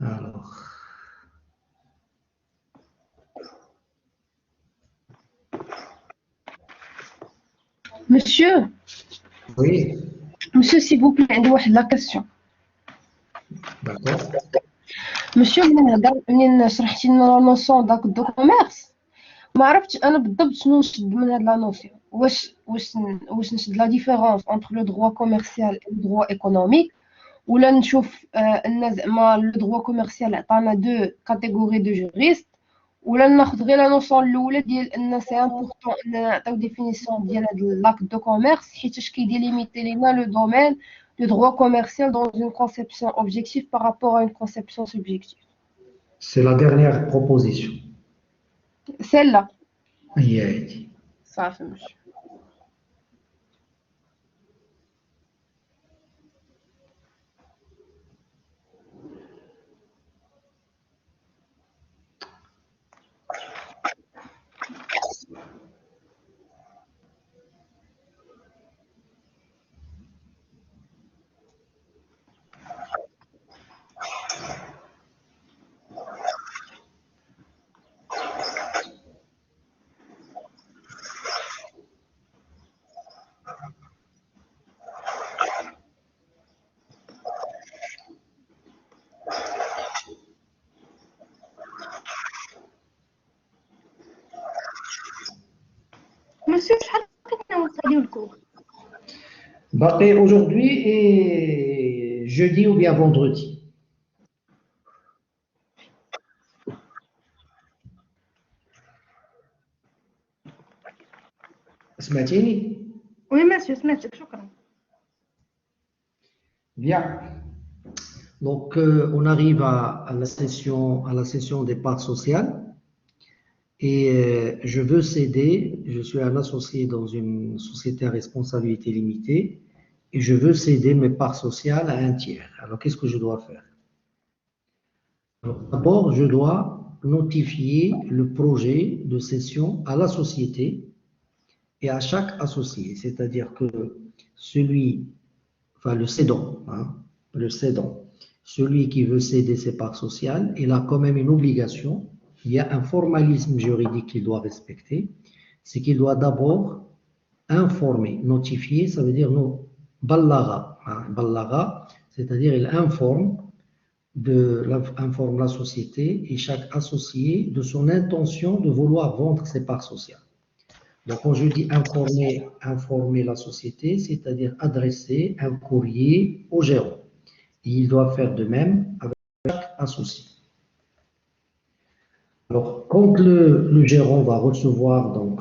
Alors, Monsieur, oui, monsieur, s'il vous plaît, عندي واحد la question. d'accord. Monsieur, منين شرحتي لنا لا نوسيون دو كوميرس ما عرفتش انا بالضبط شنو نشد من هاد لا نوسيون. واش نشد لا ديفيرونس انتر لو دروا كوميرسيال و لو دروا ايكونوميك، ولا نشوف ان زعما لو دروا كوميرسيال عطانا دو كاتيجوري دو جوريست، ولا ناخذ غير لا نوسيون الاولى ديال ان سي امبورطون اننا نعطيو ديفينيسيون ديال هاد لاك دو كوميرس حيتاش كيديليميتي لينا لو دومين du droit commercial dans une conception objective par rapport à une conception subjective. C'est la dernière proposition. Celle-là. Aïe. Ça fait monsieur. Monsieur, شحال كنا نساليو الكور؟ باقي aujourd'hui et jeudi ou bien vendredi. سمعتيني؟ وي مسيو سمعتك شكرا. Bien. Donc, on arrive à la session des parts sociales. Et je veux céder, je suis un associé dans une société à responsabilité limitée, et je veux céder mes parts sociales à un tiers. Alors, qu'est-ce que je dois faire? D'abord, je dois notifier le projet de cession à la société et à chaque associé. C'est-à-dire que le cédant, le cédant, celui qui veut céder ses parts sociales, il a quand même une obligation. Il y a un formalisme juridique qu'il doit respecter. C'est qu'il doit d'abord informer, notifier, ça veut dire ballaga. Ballaga, c'est-à-dire il informe la société et chaque associé de son intention de vouloir vendre ses parts sociales. Donc, quand je dis informer la société, c'est-à-dire adresser un courrier au gérant. Et il doit faire de même avec chaque associé. Alors, quand le gérant va recevoir donc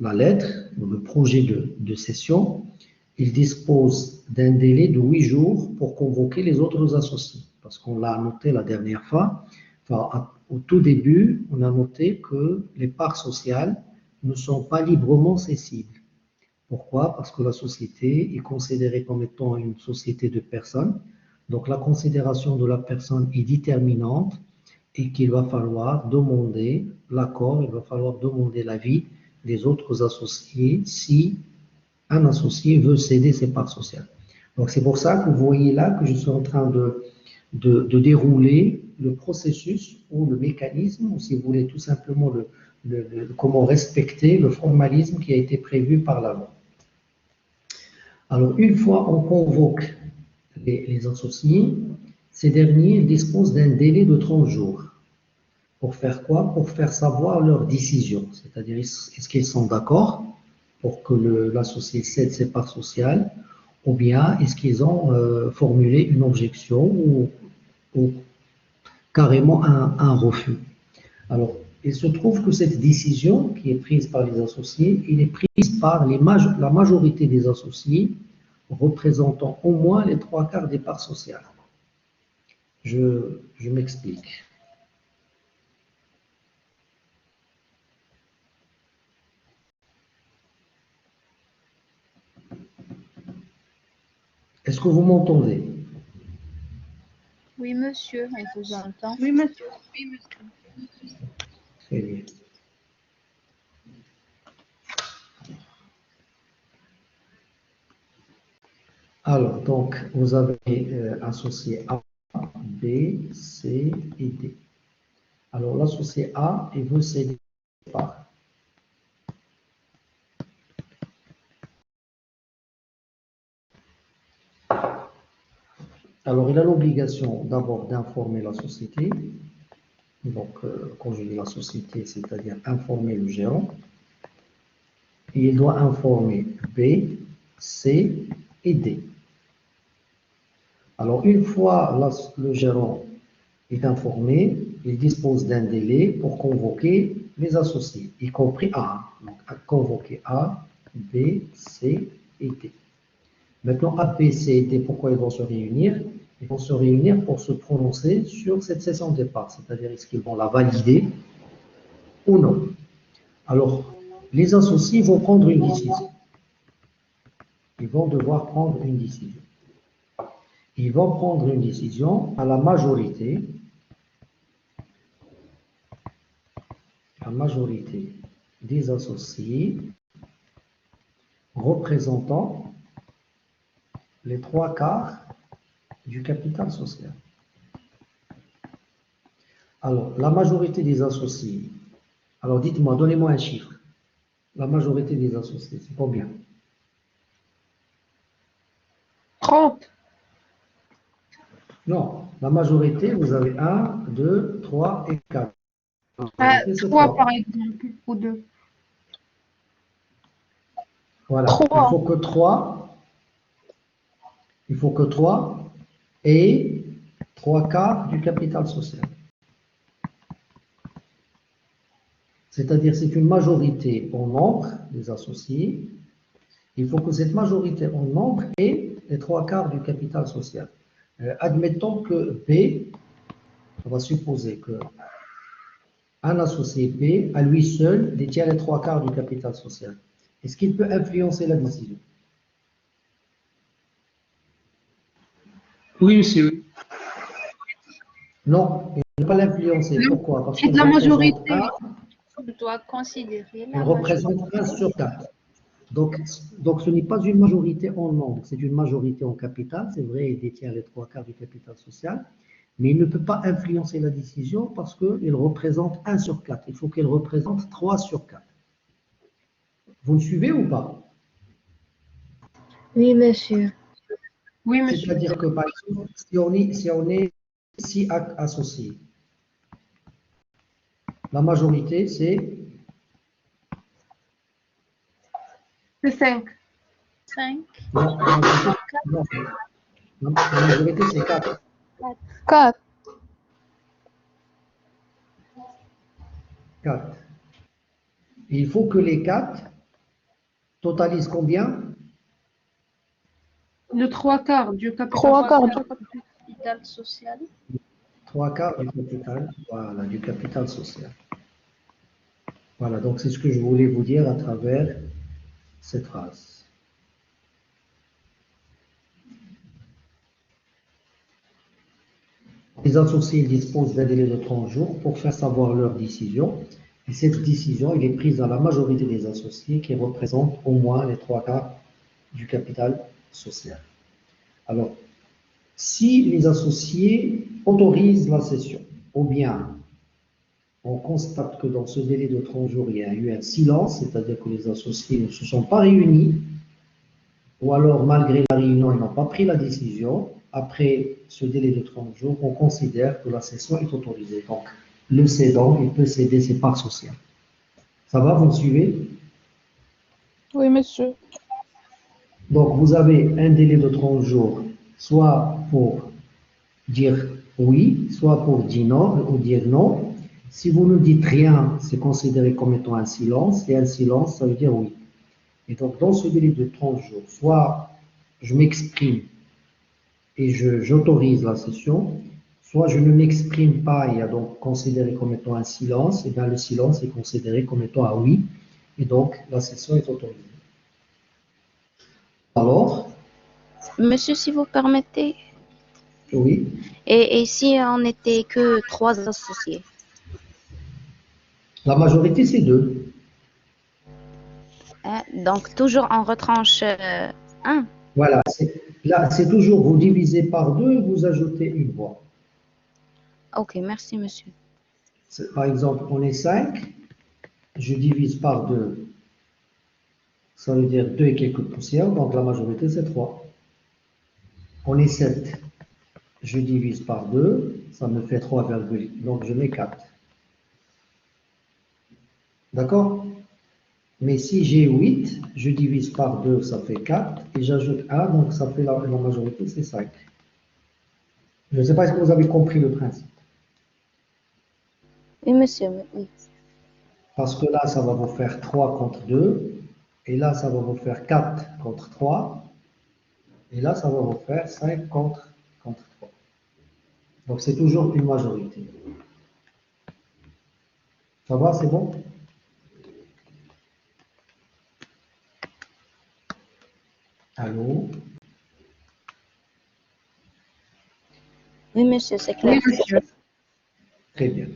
la lettre, le projet de cession, il dispose d'un délai de 8 jours pour convoquer les autres associés. Parce qu'on l'a noté la dernière fois, au tout début, on a noté que les parts sociales ne sont pas librement cessibles. Pourquoi? Parce que la société est considérée comme étant une société de personnes. Donc la considération de la personne est déterminante et qu'il va falloir demander l'accord, il va falloir demander l'avis des autres associés si un associé veut céder ses parts sociales. Donc c'est pour ça que vous voyez là que je suis en train de dérouler le processus ou le mécanisme, ou si vous voulez tout simplement comment respecter le formalisme qui a été prévu par la loi. Alors, une fois on convoque les associés, ces derniers disposent d'un délai de 30 jours. Pour faire quoi? Pour faire savoir leur décision. C'est-à-dire, est-ce qu'ils sont d'accord pour que l'associé cède ses parts sociales, ou bien est-ce qu'ils ont formulé une objection ou carrément un refus. Alors, il se trouve que cette décision qui est prise par les associés, elle est prise par la majorité des associés représentant au moins les 3/4 des parts sociales. Je m'explique. Est-ce que vous m'entendez? Oui, monsieur, on vous entend. Oui monsieur. Très bien. Alors, donc, vous avez associé A, B, B, C et D. Alors, l'associé A, il veut céder ses parts. Alors, il a l'obligation d'abord d'informer la société. Donc, quand je dis la société, c'est-à-dire informer le gérant. Et il doit informer B, C et D. Alors, une fois le gérant est informé, il dispose d'un délai pour convoquer les associés, y compris A. Donc, convoquer A, B, C et D. Maintenant, A, B, C et D, pourquoi ils vont se réunir? Ils vont se réunir pour se prononcer sur cette session de départ, c'est-à-dire est-ce qu'ils vont la valider ou non. Alors, les associés vont prendre une décision. Ils vont devoir prendre une décision. Ils vont prendre une décision à la majorité des associés représentant les 3/4 du capital social. Alors, la majorité des associés, alors dites-moi, donnez-moi un chiffre. La majorité des associés, c'est combien? 30. Non, la majorité, vous avez 1, 2, 3 et 4. La majorité, c'est 3 3. par exemple, ou 2. Voilà, 3. il faut que 3 et 3/4 du capital social. C'est-à-dire, c'est une majorité en nombre des associés. Il faut que cette majorité en nombre ait les 3/4 du capital social. Admettons que B, on va supposer que un associé B, à lui seul, détient les 3/4 du capital social. Est-ce qu'il peut influencer la décision? Oui, monsieur. Non, il ne peut pas l'influencer. Pourquoi? Parce C'est qu'il de la représente majorité. 1, Je dois considérer il la représente majorité. 1 sur 4. Donc ce n'est pas une majorité en nombre, c'est une majorité en capital. C'est vrai, il détient les 3/4 du capital social, mais il ne peut pas influencer la décision parce qu'il représente 1 sur 4. Il faut qu'il représente 3 sur 4. Vous me suivez ou pas? Oui, monsieur. Oui, monsieur. C'est-à-dire que, par exemple, si on est 6 associés, la majorité, c'est C'est 5. 5, non, non, la majorité, c'est 4. 4. 4. Et il faut que les 4 totalisent combien? Le 3/4 du capital. 3/4. capital social. 3/4 du capital, voilà, du capital social. Voilà, donc c'est ce que je voulais vous dire à travers cette phrase. Les associés disposent d'un délai de 30 jours pour faire savoir leur décision. Et cette décision, elle est prise à la majorité des associés qui représentent au moins les 3/4 du capital social. Alors, si les associés autorisent la cession, ou bien on constate que dans ce délai de 30 jours, il y a eu un silence, c'est-à-dire que les associés ne se sont pas réunis, ou alors malgré la réunion, ils n'ont pas pris la décision, après ce délai de 30 jours, on considère que la cession est autorisée. Donc, le cédant, il peut céder ses parts sociales. Ça va, vous me suivez? Oui, monsieur. Donc, vous avez un délai de 30 jours, soit pour dire oui, soit pour dire non, ou dire non. Si vous ne dites rien, c'est considéré comme étant un silence, et un silence, ça veut dire oui. Et donc, dans ce délai de 30 jours, soit je m'exprime et j'autorise la session, soit je ne m'exprime pas et est donc considéré comme étant un silence, et bien le silence est considéré comme étant un oui, et donc la session est autorisée. Alors, Monsieur, si vous permettez, oui, et si on n'était que 3 associés? la majorité c'est 2. Hein? Donc, toujours on retranche 1. Voilà, là c'est toujours, vous divisez par 2, vous ajoutez une voix. Ok, merci, monsieur. Par exemple, on est 5, je divise par 2, ça veut dire 2 et quelques poussières, donc la majorité c'est 3. On est 7, je divise par 2, ça me fait 3, donc je mets 4. D'accord? Mais si j'ai 8, je divise par 2, ça fait 4, et j'ajoute 1, donc ça fait la majorité, c'est 5. Je ne sais pas si vous avez compris le principe. Oui, monsieur, oui. Parce que là, ça va vous faire 3 contre 2, et là, ça va vous faire 4 contre 3, et là, ça va vous faire 5 contre 3. Donc, c'est toujours une majorité. Ça va, c'est bon? Allô? Oui, monsieur, c'est Oui, clair. monsieur. Très bien.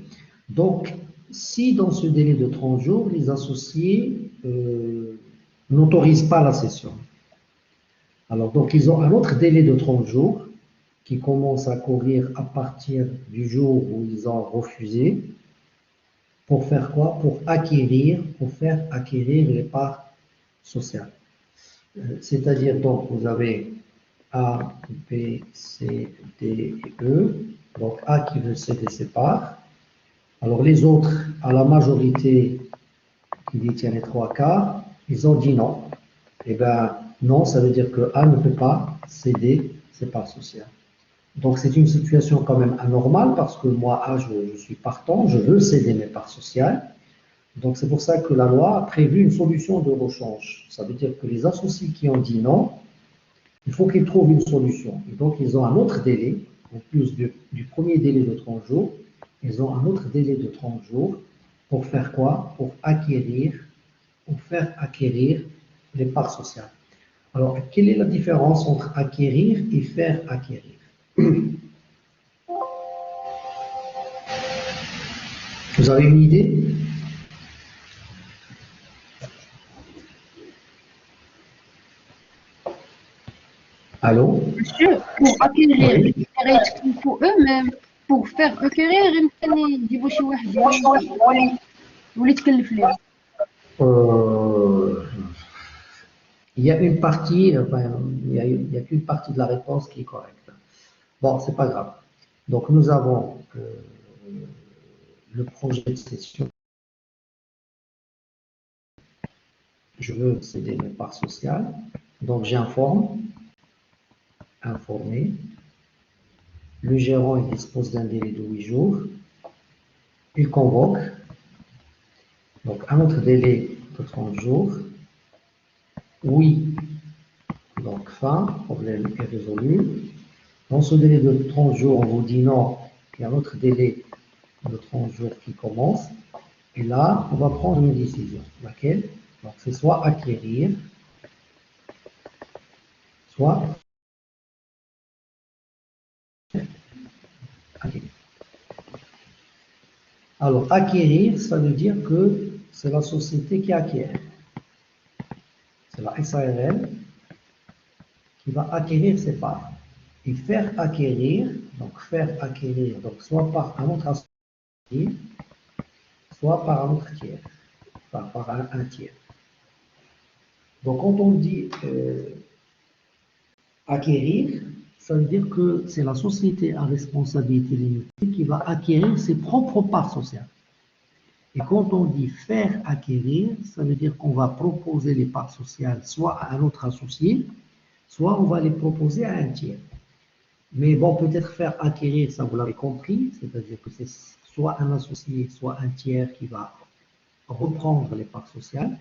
Donc, si dans ce délai de 30 jours, les associés n'autorisent pas la session, alors donc ils ont un autre délai de 30 jours qui commence à courir à partir du jour où ils ont refusé. Pour faire quoi? Pour faire acquérir les parts sociales. C'est-à-dire, donc, vous avez A, B, C, D et E. Donc, A qui veut céder ses parts. Alors, les autres, à la majorité qui détient les 3 quarts, ils ont dit non. Eh bien, non, ça veut dire que A ne peut pas céder ses parts sociales. Donc, c'est une situation quand même anormale parce que moi, A, je suis partant, je veux céder mes parts sociales. Donc, c'est pour ça que la loi a prévu une solution de rechange. Ça veut dire que les associés qui ont dit non, il faut qu'ils trouvent une solution. Et donc, ils ont un autre délai, en plus du premier délai de 30 jours, ils ont un autre délai de 30 jours pour faire quoi? Pour faire acquérir les parts sociales. Alors, quelle est la différence entre acquérir et faire acquérir? Vous avez une idée? Allô? Monsieur, pour acquérir Oui. il faut eux-mêmes pour faire acquérir يمكن يجيبوا شي واحد يولي يتكلف ليهم. Euh, il y a une partie, enfin, il y a qu'une partie de la réponse qui est correcte. Bon, c'est pas grave. Donc, nous avons le projet de session. Je veux céder mes parts sociales. Donc, j'informe, informer. Le gérant, il dispose d'un délai de 8 jours. Il convoque. Donc, un autre délai de 30 jours. Oui. Donc, fin, problème est résolu. Dans ce délai de 30 jours, on vous dit non, il y a un autre délai de 30 jours qui commence. Et là, on va prendre une décision. Laquelle? Donc, c'est soit acquérir, soit acquérir. Alors, acquérir, ça veut dire que c'est la société qui acquiert. C'est la SARL qui va acquérir ses parts. Et faire acquérir, donc soit par un autre associé, soit par un autre tiers, par un tiers. Donc, quand on dit acquérir, ça veut dire que c'est la société à responsabilité limitée qui va acquérir ses propres parts sociales. Et quand on dit faire acquérir, ça veut dire qu'on va proposer les parts sociales soit à un autre associé, soit on va les proposer à un tiers. Mais bon, peut-être faire acquérir, ça vous l'avez compris, c'est-à-dire que c'est soit un associé, soit un tiers qui va reprendre les parts sociales.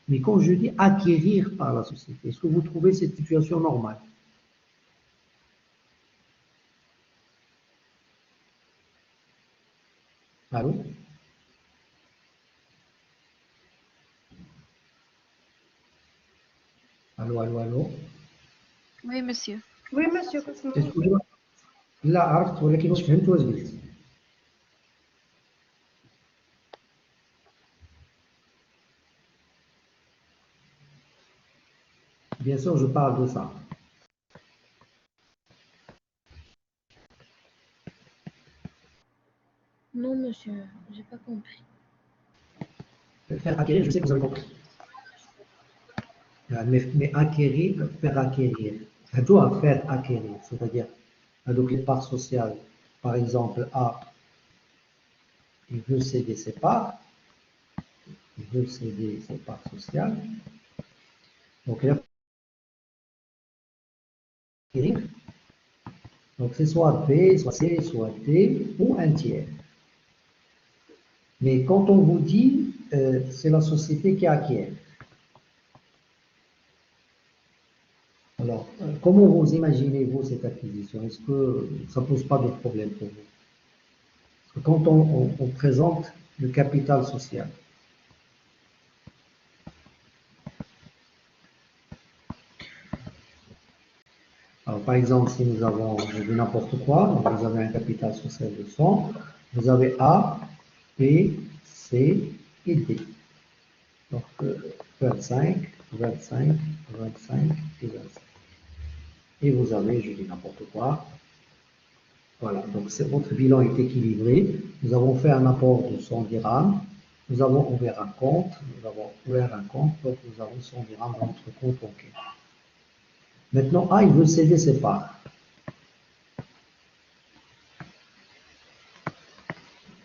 Mais quand je dis acquérir par la société, est-ce que vous trouvez cette situation normale? Allô? Allô, allô, allô? Oui, monsieur. Oui, monsieur, كنسمع. Excusez-moi. لا عرفت ولكن واش فهمت واش قلت. Bien sûr, je parle de ça. Non, monsieur, j'ai pas compris. Faire acquérir, je sais que vous avez compris. Mais acquérir, faire acquérir. Elle doit faire acquérir, c'est-à-dire, donc les parts sociales, par exemple, A, il veut céder ses parts, il veut céder ses parts sociales, donc il a acquérir. Donc c'est soit B, soit C, soit D, ou un tiers. Mais quand on vous dit, c'est la société qui acquiert. Alors, comment vous imaginez-vous cette acquisition? Est-ce que ça ne pose pas de problème pour vous? Parce que quand on présente le capital social, alors par exemple, si nous avons, je dis n'importe quoi, donc vous avez un capital social de 100, vous avez A, B, C et D. Donc 25, 25, 25 et 25. Et vous avez, je dis n'importe quoi, voilà, donc votre bilan est équilibré. Nous avons fait un apport de 100 dirhams. Nous avons ouvert un compte. Donc nous avons 100 dirhams dans notre compte bancaire. Maintenant, A, il veut céder ses parts.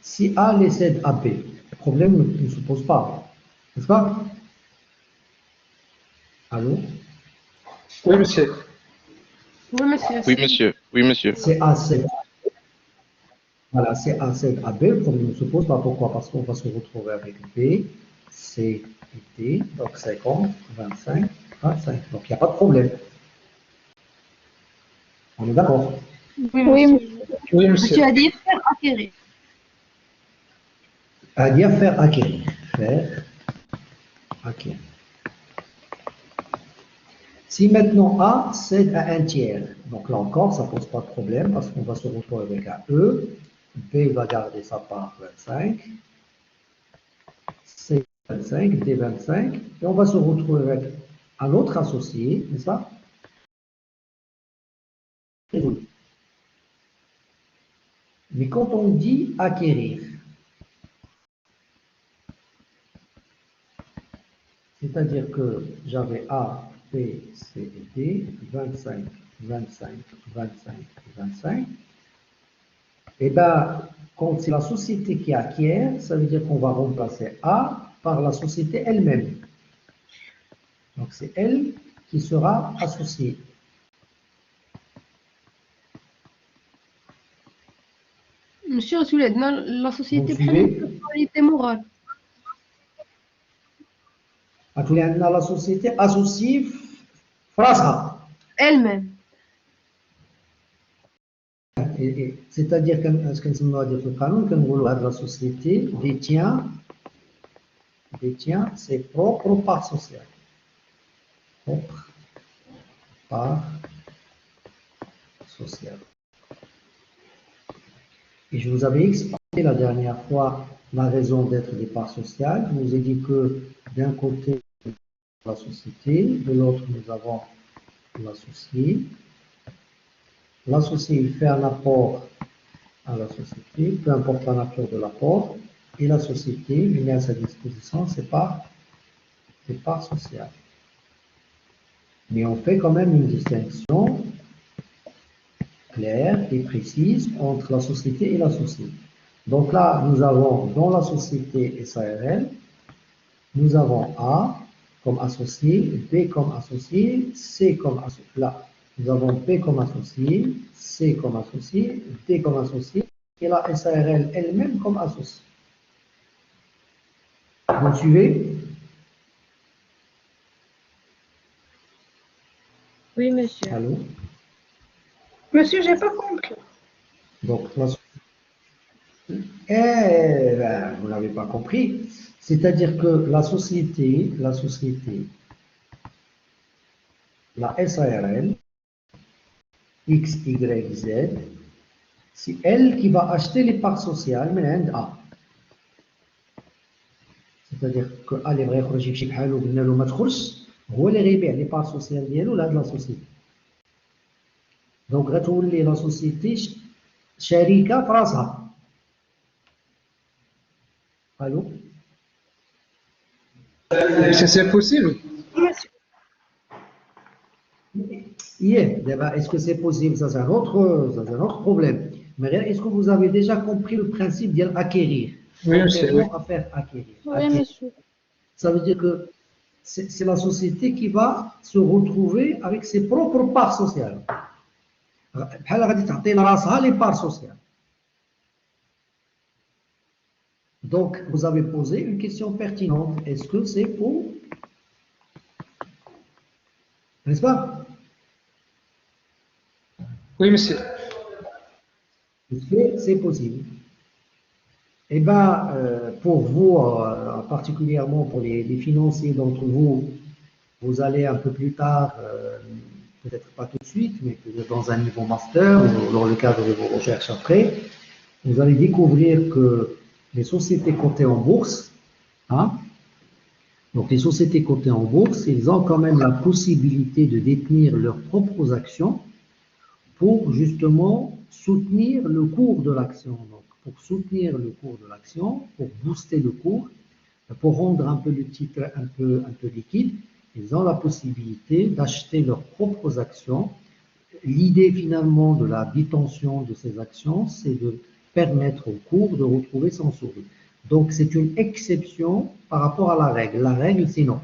Si A les cède à B, le problème ne se pose pas. N'est-ce pas? Allô? Oui, monsieur. Oui, monsieur. Oui, monsieur. Oui, monsieur. C'est A cède. Voilà, c'est A cède à B, le problème ne se pose pas. Pourquoi? Parce qu'on va se retrouver avec B, C et D, donc 50, 25, 25. Donc il n'y a pas de problème. On est d'accord? Oui, monsieur. Oui, Monsieur monsieur. a dit faire acquérir. À dire faire acquérir. Faire acquérir. Si maintenant A cède à un tiers, donc là encore, ça ne pose pas de problème parce qu'on va se retrouver avec un E, B va garder sa part 25, C 25, D 25, et on va se retrouver avec un autre associé, n'est-ce pas? Mais quand on dit acquérir, c'est-à-dire que j'avais A, B, C et D, 25, 25, 25, 25, et bien, quand c'est la société qui acquiert, ça veut dire qu'on va remplacer A par la société elle-même. Donc c'est elle qui sera associée. Monsieur Souled, la Vous société suivez? prend une personnalité morale. La société associée فراسها. Elle-même. C'est-à-dire que ce que nous avons dit في القانون كنقولوا هذه la société détient ses propres parts sociales. Propres parts sociales. Et je vous avais expliqué la dernière fois la raison d'être des parts sociales. Je vous ai dit que d'un côté, la société, de l'autre, nous avons l'associé. L'associé, il fait un apport à la société, peu importe la nature de l'apport, et la société lui met à sa disposition ses parts sociales. Mais on fait quand même une distinction claire et précise entre la société et l'associé. Donc là, nous avons dans la société SARL, nous avons A comme associé, B comme associé, C comme associé. Là, nous avons B comme associé, C comme associé, D comme associé, et la SARL elle-même comme associé. Vous me suivez? Oui, monsieur. Allô? Monsieur, j'ai pas compris. Donc, eh ben, vous n'avez pas compris. C'est-à-dire que la société, la SARL, X, Y, Z, c'est elle qui va acheter les parts sociales, mais elle A. C'est-à-dire que A, les vrais يخرج يمشي بحاله قلنا له ما تخرجش هو اللي غيبيع les parts sociales ديالو لهاد لا société. Donc غتولي لا société شركة في راسها. Allô? C'est possible? Monsieur. Est-ce que c'est possible? Ça, c'est un autre problème. Mais est-ce que vous avez déjà compris le principe d'acquérir? Oui, monsieur, oui. À faire acquérir. Oui, Acquérir. monsieur. Ça veut dire que c'est la société qui va se retrouver avec ses propres parts sociales. بحال غادي تعطي لراسها les parts sociales. Donc, vous avez posé une question pertinente. Est-ce que c'est pour... N'est-ce pas? Oui, monsieur. Est-ce que c'est possible? Eh bien, pour vous, particulièrement pour les financiers d'entre vous, vous allez un peu plus tard, peut-être pas tout de suite, mais peut-être dans un niveau master ou dans le cadre de vos recherches après, vous allez découvrir que les sociétés cotées en bourse, hein, donc les sociétés cotées en bourse, ils ont quand même la possibilité de détenir leurs propres actions pour justement soutenir le cours de l'action. Donc, pour soutenir le cours de l'action, pour booster le cours, pour rendre un peu le titre un peu liquide, ils ont la possibilité d'acheter leurs propres actions. L'idée finalement de la détention de ces actions, c'est de permettre au cours de retrouver son sourire. Donc c'est une exception par rapport à la règle. La règle, c'est non.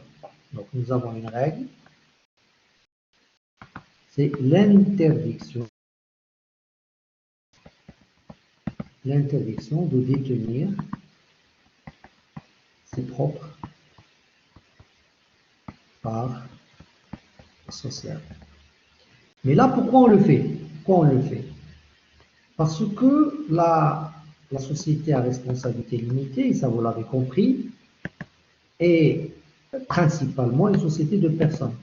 Donc nous avons une règle, c'est l'interdiction de détenir ses propres parts sociales. Mais là, pourquoi on le fait? Parce que la société à responsabilité limitée, et ça vous l'avez compris, est principalement une société de personnes.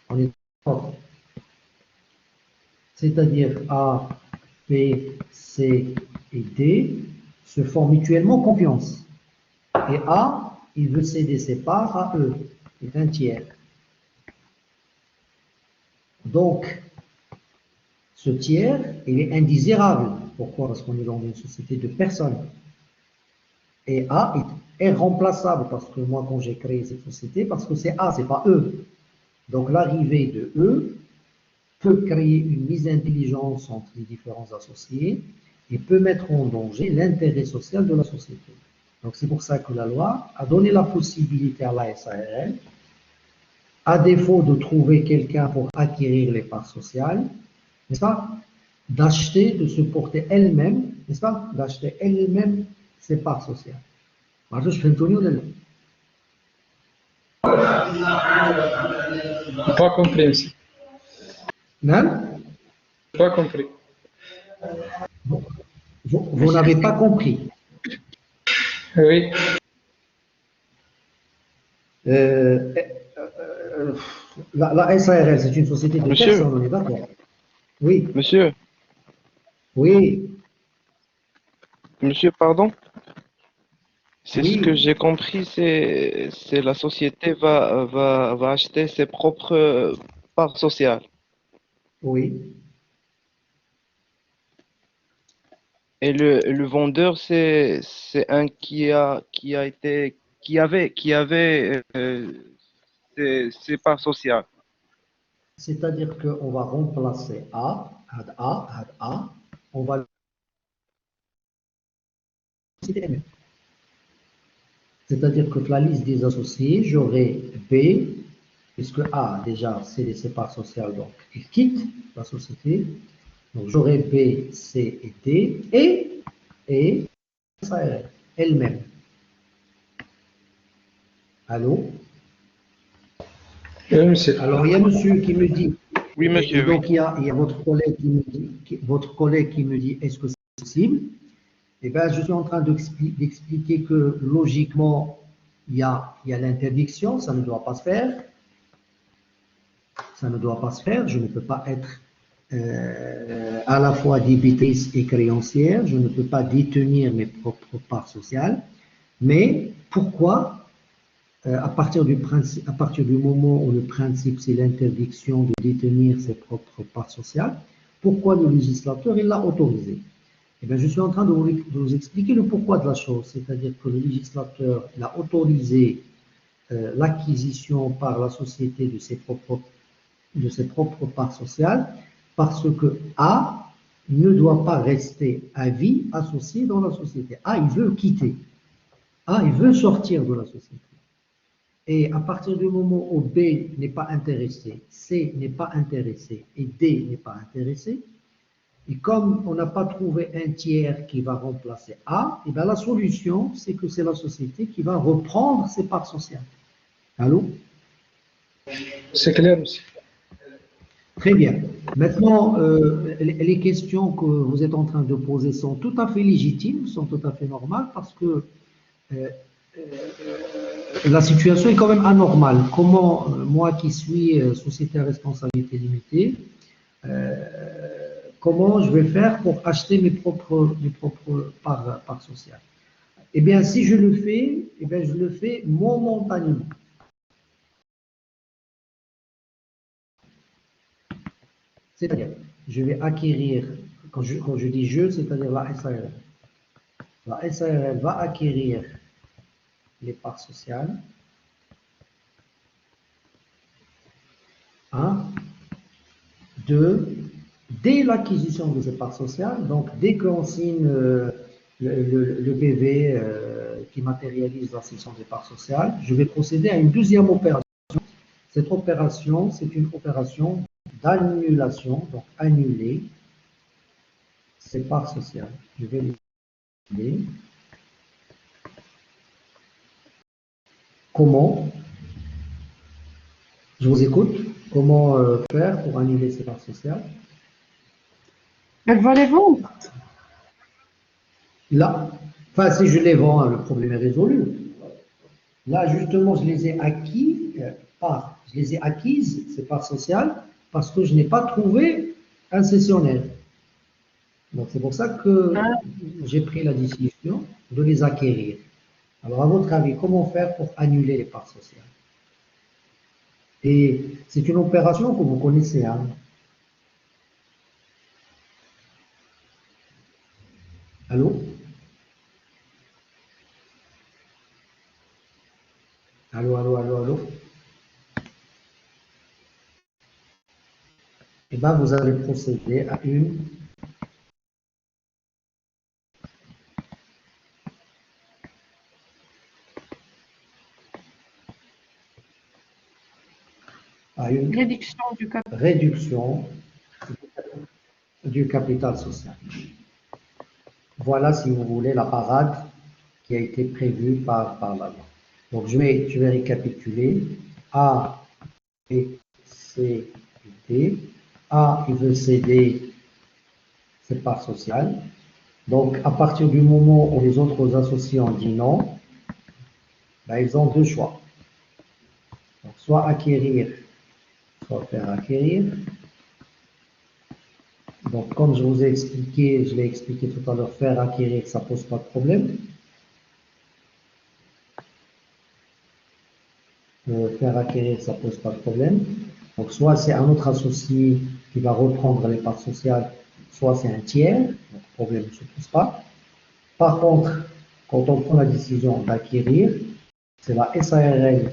On est d'accord. C'est-à-dire A, B, C et D se font mutuellement confiance. Et A, il veut céder ses parts à E, qui est un tiers. Donc, ce tiers, il est indésirable. Pourquoi? Parce qu'on est dans une société de personnes. Et A est remplaçable, parce que moi, quand j'ai créé cette société, parce que c'est A, c'est pas E. Donc, l'arrivée de E peut créer une mise d'intelligence entre les différents associés et peut mettre en danger l'intérêt social de la société. Donc, c'est pour ça que la loi a donné la possibilité à la SARL, à défaut de trouver quelqu'un pour acquérir les parts sociales, n'est-ce pas, d'acheter, de se porter elle-même, n'est-ce pas, d'acheter elle-même ses parts sociales. Alors, je fais une ou là. Pas compris, monsieur. Non? Pas compris. Vous n'avez pas compris. Oui. La SARL, c'est une société de Monsieur. personnes, on est d'accord? Oui. Monsieur, Oui. monsieur, pardon. C'est ce Oui. que j'ai compris, c'est la société va acheter ses propres parts sociales. Oui. Et le vendeur, c'est un qui avait ses parts sociales. C'est-à-dire qu'on va remplacer A, add A, on va c'est-à-dire que la liste des associés, j'aurai B, puisque A, déjà, c'est ses parts sociales, donc il quitte la société. Donc j'aurai B, C et D, et SARL elle-même. Allô? Oui, monsieur. Alors il y a monsieur qui me dit, Oui, monsieur, et donc il y a votre collègue qui me dit, est-ce que c'est possible? Eh bien, je suis en train d'expliquer que logiquement, il y a l'interdiction, ça ne doit pas se faire. Ça ne doit pas se faire. Je ne peux pas être à la fois débitrice et créancière. Je ne peux pas détenir mes propres parts sociales. Mais pourquoi, à partir du moment où le principe c'est l'interdiction de détenir ses propres parts sociales, pourquoi le législateur il l'a autorisé? Eh bien, je suis en train de vous expliquer le pourquoi de la chose, c'est-à-dire que le législateur il a autorisé l'acquisition par la société de ses propres parts sociales parce que A ne doit pas rester à vie associé dans la société. A, il veut quitter. A, il veut sortir de la société. Et à partir du moment où B n'est pas intéressé, C n'est pas intéressé et D n'est pas intéressé, et comme on n'a pas trouvé un tiers qui va remplacer A, et bien la solution, c'est que c'est la société qui va reprendre ses parts sociales. Allô? C'est clair, monsieur. Très bien. Maintenant, les questions que vous êtes en train de poser sont tout à fait légitimes, sont tout à fait normales, parce que euh, la situation est quand même anormale. Comment, moi qui suis société à responsabilité limitée, comment je vais faire pour acheter mes propres parts sociales? Eh bien, si je le fais, eh bien, je le fais momentanément. C'est-à-dire, je vais acquérir, quand je dis je, c'est-à-dire la SARL. La SARL va acquérir les parts sociales. Un, deux, dès l'acquisition de ces parts sociales, donc dès qu'on signe le PV qui matérialise la cession des parts sociales, je vais procéder à une deuxième opération. Cette opération, c'est une opération d'annulation, donc annuler ces parts sociales. Je vais les annuler. Comment? Je vous écoute. Comment faire pour annuler ces parts sociales? Elle va les vendre. Là, enfin, si je les vends, le problème est résolu. Là, justement, je les ai acquises, ces parts sociales, parce que je n'ai pas trouvé un cessionnaire. Donc, c'est pour ça que j'ai pris la décision de les acquérir. Alors, à votre avis, comment faire pour annuler les parts sociales? Et c'est une opération que vous connaissez, hein? Allô? Allô, allô, allô, allô? Eh bien, vous allez procéder à une Réduction du capital. réduction du capital social. Voilà, si vous voulez, la parade qui a été prévue par la loi. Donc, je vais récapituler. A, B, C, D. A, il veut céder ses parts sociales. Donc, à partir du moment où les autres associés ont dit non, ben, ils ont deux choix. Donc, soit acquérir, soit faire acquérir. Donc, comme je vous ai expliqué, je l'ai expliqué tout à l'heure, faire acquérir, ça ne pose pas de problème. Faire acquérir, ça ne pose pas de problème. Donc, soit c'est un autre associé qui va reprendre les parts sociales, soit c'est un tiers, donc le problème ne se pose pas. Par contre, quand on prend la décision d'acquérir, c'est la SARL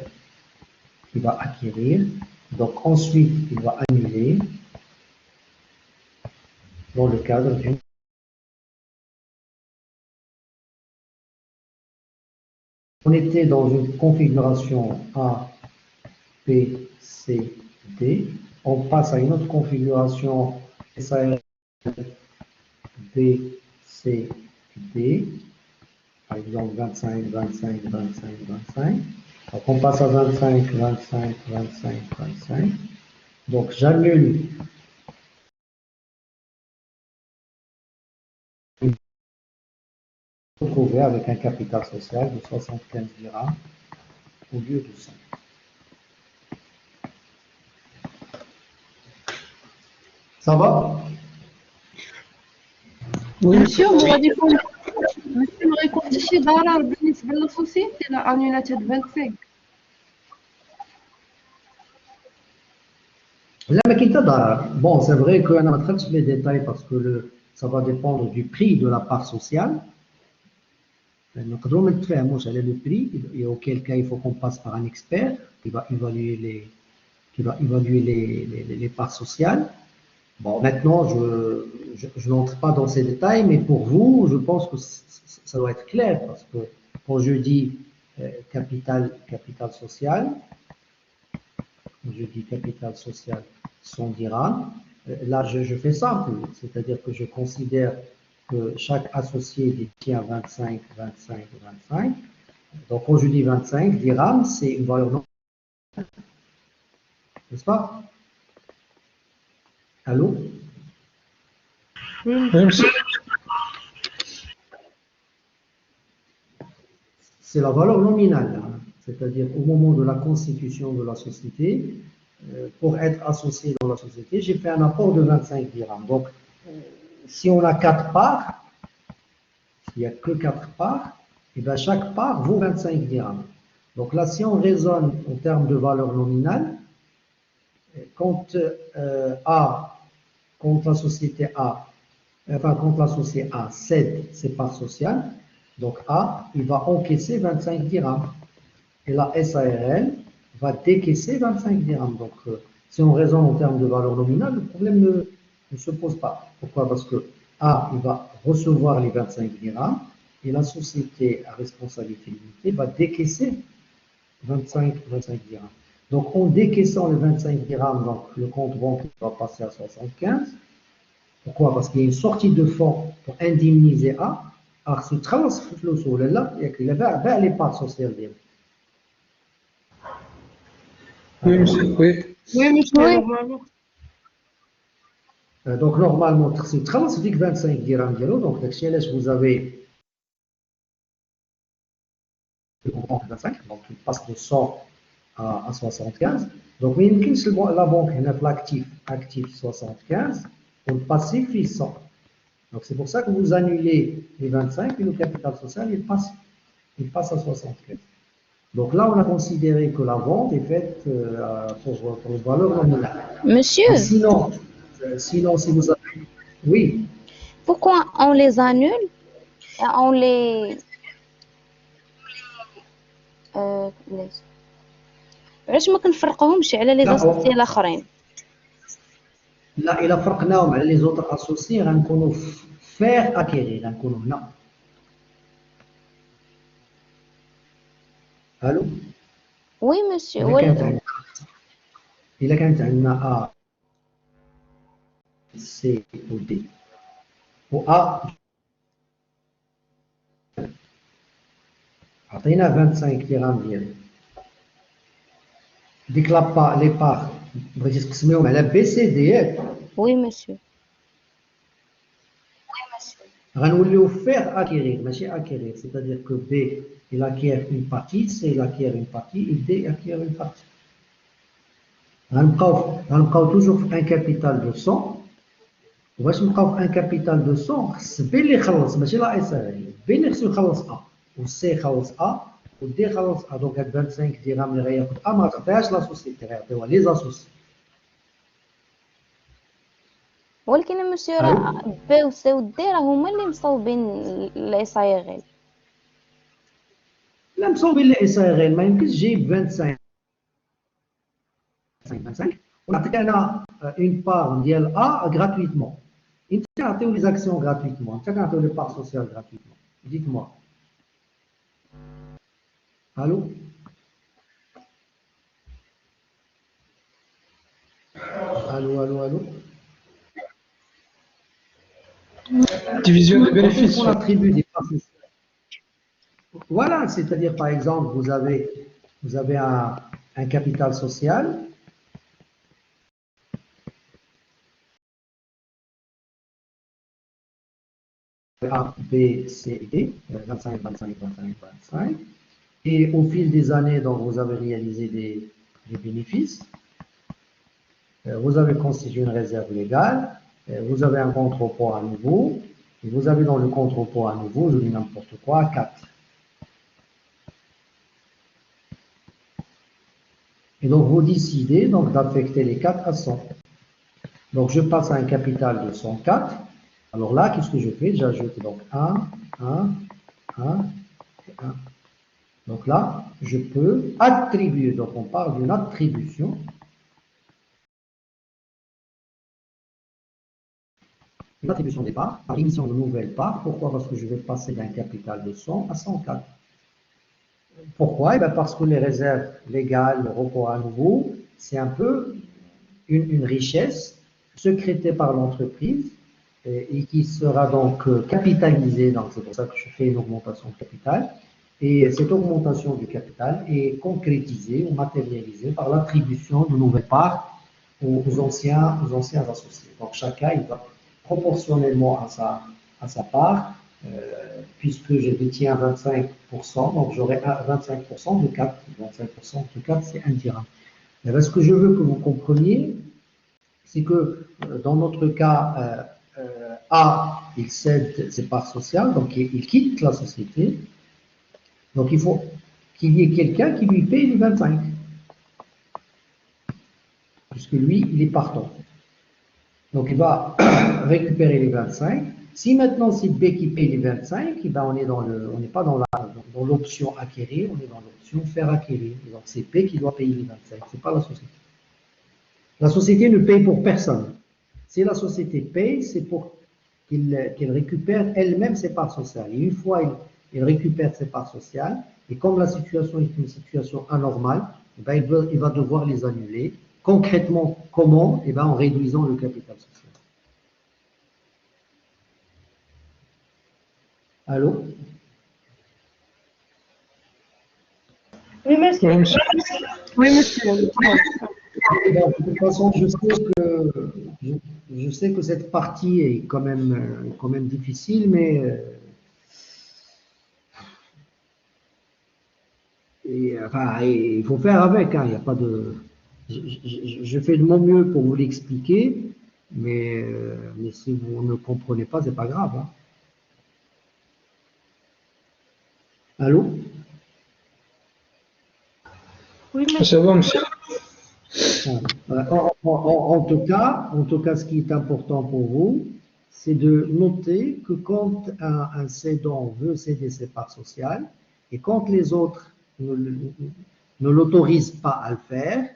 qui va acquérir. Donc, ensuite, il va annuler dans le cadre d'une. On était dans une configuration A, B, C, D. On passe à une autre configuration SARL, B, C, D. Par exemple, 25, 25, 25, 25. Donc, on passe à 25, 25, 25, 25. Donc, j'annule retrouver avec un capital social de 75 dirhams au lieu de 100. Ça va? Monsieur, نوريكم شي ضرر بالنسبة للسوسيتي لا أنيولات هاد 25. لا ما كاين حتى ضرر. Bon, c'est vrai que انا ما دخلتش في les détails parce que ça va dépendre du prix de la part sociale. Donc, le prix, et auquel cas il faut qu'on passe par un expert qui va évaluer les parts sociales. Bon, maintenant, je n'entre pas dans ces détails, mais pour vous, je pense que ça doit être clair, parce que quand je dis capital social, capital social 100 dirhams, là, je fais simple, c'est-à-dire que je considère que chaque associé détient 25. Donc, quand je dis 25 dirhams, c'est une valeur non, n'est-ce pas? Allô? Oui, monsieur. C'est la valeur nominale, hein. C'est-à-dire au moment de la constitution de la société, pour être associé dans la société, j'ai fait un apport de 25 dirhams. Donc, si on a 4 parts, s'il n'y a que 4 parts, et bien chaque part vaut 25 dirhams. Donc là, si on raisonne en termes de valeur nominale, quand la société A, quand l'associé A cède ses parts sociales, donc A, il va encaisser 25 dirhams. Et la SARL va décaisser 25 dirhams. Donc, si on raisonne en termes de valeur nominale, le problème ne se pose pas. Pourquoi? Parce que A, il va recevoir les 25 dirhams et la société à responsabilité limitée va décaisser 25 dirhams. Donc, en décaissant les 25 dirhams, donc, le compte bancaire va passer à 75. Pourquoi? Parce qu'il y a une sortie de fonds pour indemniser A. Alors, si tu travailles sur le là, il y a les parts sociales. Oui, monsieur. Oui. Oui, monsieur, Oui. normalement. Donc, normalement, si tu travailles avec 25 dirhams, donc, vous avez 25, donc il passe de 100 à 75. Donc, la banque a l'actif 75, et le passif est 100. Donc, c'est pour ça que vous annulez les 25 et le capital social, il passe à 75. Donc là, on a considéré que la vente est faite pour une valeur nominale. Monsieur, Mais sinon, si vous avez... Oui, pourquoi on les annule et on les... علاش ما كنفرقوهمش على لي لا زاسوسيي الاخرين؟ لا إلا فرقناهم على لي زوتر اسوسي غنكونوا فير اكيري، غنكونوا هنا. الو. وي مسيو. إلا كانت عندنا A C و D و A عطينا 25 درهم ديالو، ديك لابا لي بار بغيتي تقسميهم على بي سي دي ياك، وي مسيو. غنوليو فير اكيرير ماشي اكيرير، سيتادير كو B il acquiert une partie, C il acquiert une partie et D acquiert une partie. غنبقاو توجور في ان كابيتال دو 100. وباش نبقاو في ان كابيتال دو 100 خص بي اللي يخلص ماشي لا اس ار بي اللي خصو يخلص ا والسي يخلص ا ودي يخلص ا. دونك هاد 25 درهم اللي غياخد ا ما تعطيهاش لا سوسيتي، غيعطيوها لي زاسوسي. ولكن مسيو راه بي و سي و دي راه هما اللي مصوبين الاصايغ. لا مصوبين لي اس ار ما يمكنش تجيب 25 ونعطيك انا اون بار ديال ا غراتويتمون. انت كنعطيو لي زاكسيون غراتويتمون، انت كنعطيو لي بار سوسيال غراتويتمون. ديت موا. الو. الو. Division des bénéfices. On attribue des parts sociales. Voilà, c'est-à-dire par exemple, vous avez un capital social. A, B, C, D, 25. Et au fil des années, donc, vous avez réalisé des bénéfices. Vous avez constitué une réserve légale. Vous avez un compte repos à nouveau. Et vous avez dans le compte repos à nouveau, je dis n'importe quoi, 4. Et donc, vous décidez donc d'affecter les 4 à 100. Donc, je passe à un capital de 104. Alors là, qu'est-ce que je fais? J'ajoute donc 1, 1 et 1. Donc là, je peux attribuer. Donc on parle d'une attribution. Une attribution des parts par émission de nouvelles parts. Pourquoi? Parce que je vais passer d'un capital de 100 à 104. Pourquoi? Eh bien parce que les réserves légales, le report à nouveau, c'est un peu une richesse sécrétée par l'entreprise et qui sera donc capitalisée. Donc c'est pour ça que je fais une augmentation de capital. Et cette augmentation du capital est concrétisée ou matérialisée par l'attribution de nouvelles parts aux anciens associés. Donc chacun, il va proportionnellement à sa part, puisque je détiens 25%, donc j'aurai 25% de 4. 25% de 4, c'est 1 dirham. Mais ce que je veux que vous compreniez, c'est que dans notre cas, A, il cède ses parts sociales, donc il quitte la société. Donc il faut qu'il y ait quelqu'un qui lui paye les 25. Puisque lui, il est partant. Donc il va récupérer les 25. Si maintenant c'est B qui paye les 25, eh ben on n'est pas dans l'option acquérir, on est dans l'option faire acquérir. Donc c'est B qui doit payer les 25, c'est pas la société. La société ne paye pour personne. Si la société paye, c'est pour qu'elle récupère elle-même ses parts sociales. Et une fois il récupère ses parts sociales, et comme la situation est une situation anormale, eh ben il va devoir les annuler. Concrètement, comment? Eh ben en réduisant le capital social. Allô? Oui, monsieur. Oui, monsieur. Oui, monsieur. Bon, de toute façon, je sais que cette partie est quand même difficile, mais enfin, il faut faire avec. Hein, il y a pas de. Je fais de mon mieux pour vous l'expliquer, mais si vous ne comprenez pas, c'est pas grave. Hein. Allô? Oui, monsieur. Ça va, monsieur. En tout cas, ce qui est important pour vous, c'est de noter que quand un cédant veut céder ses parts sociales et quand les autres ne l'autorisent pas à le faire,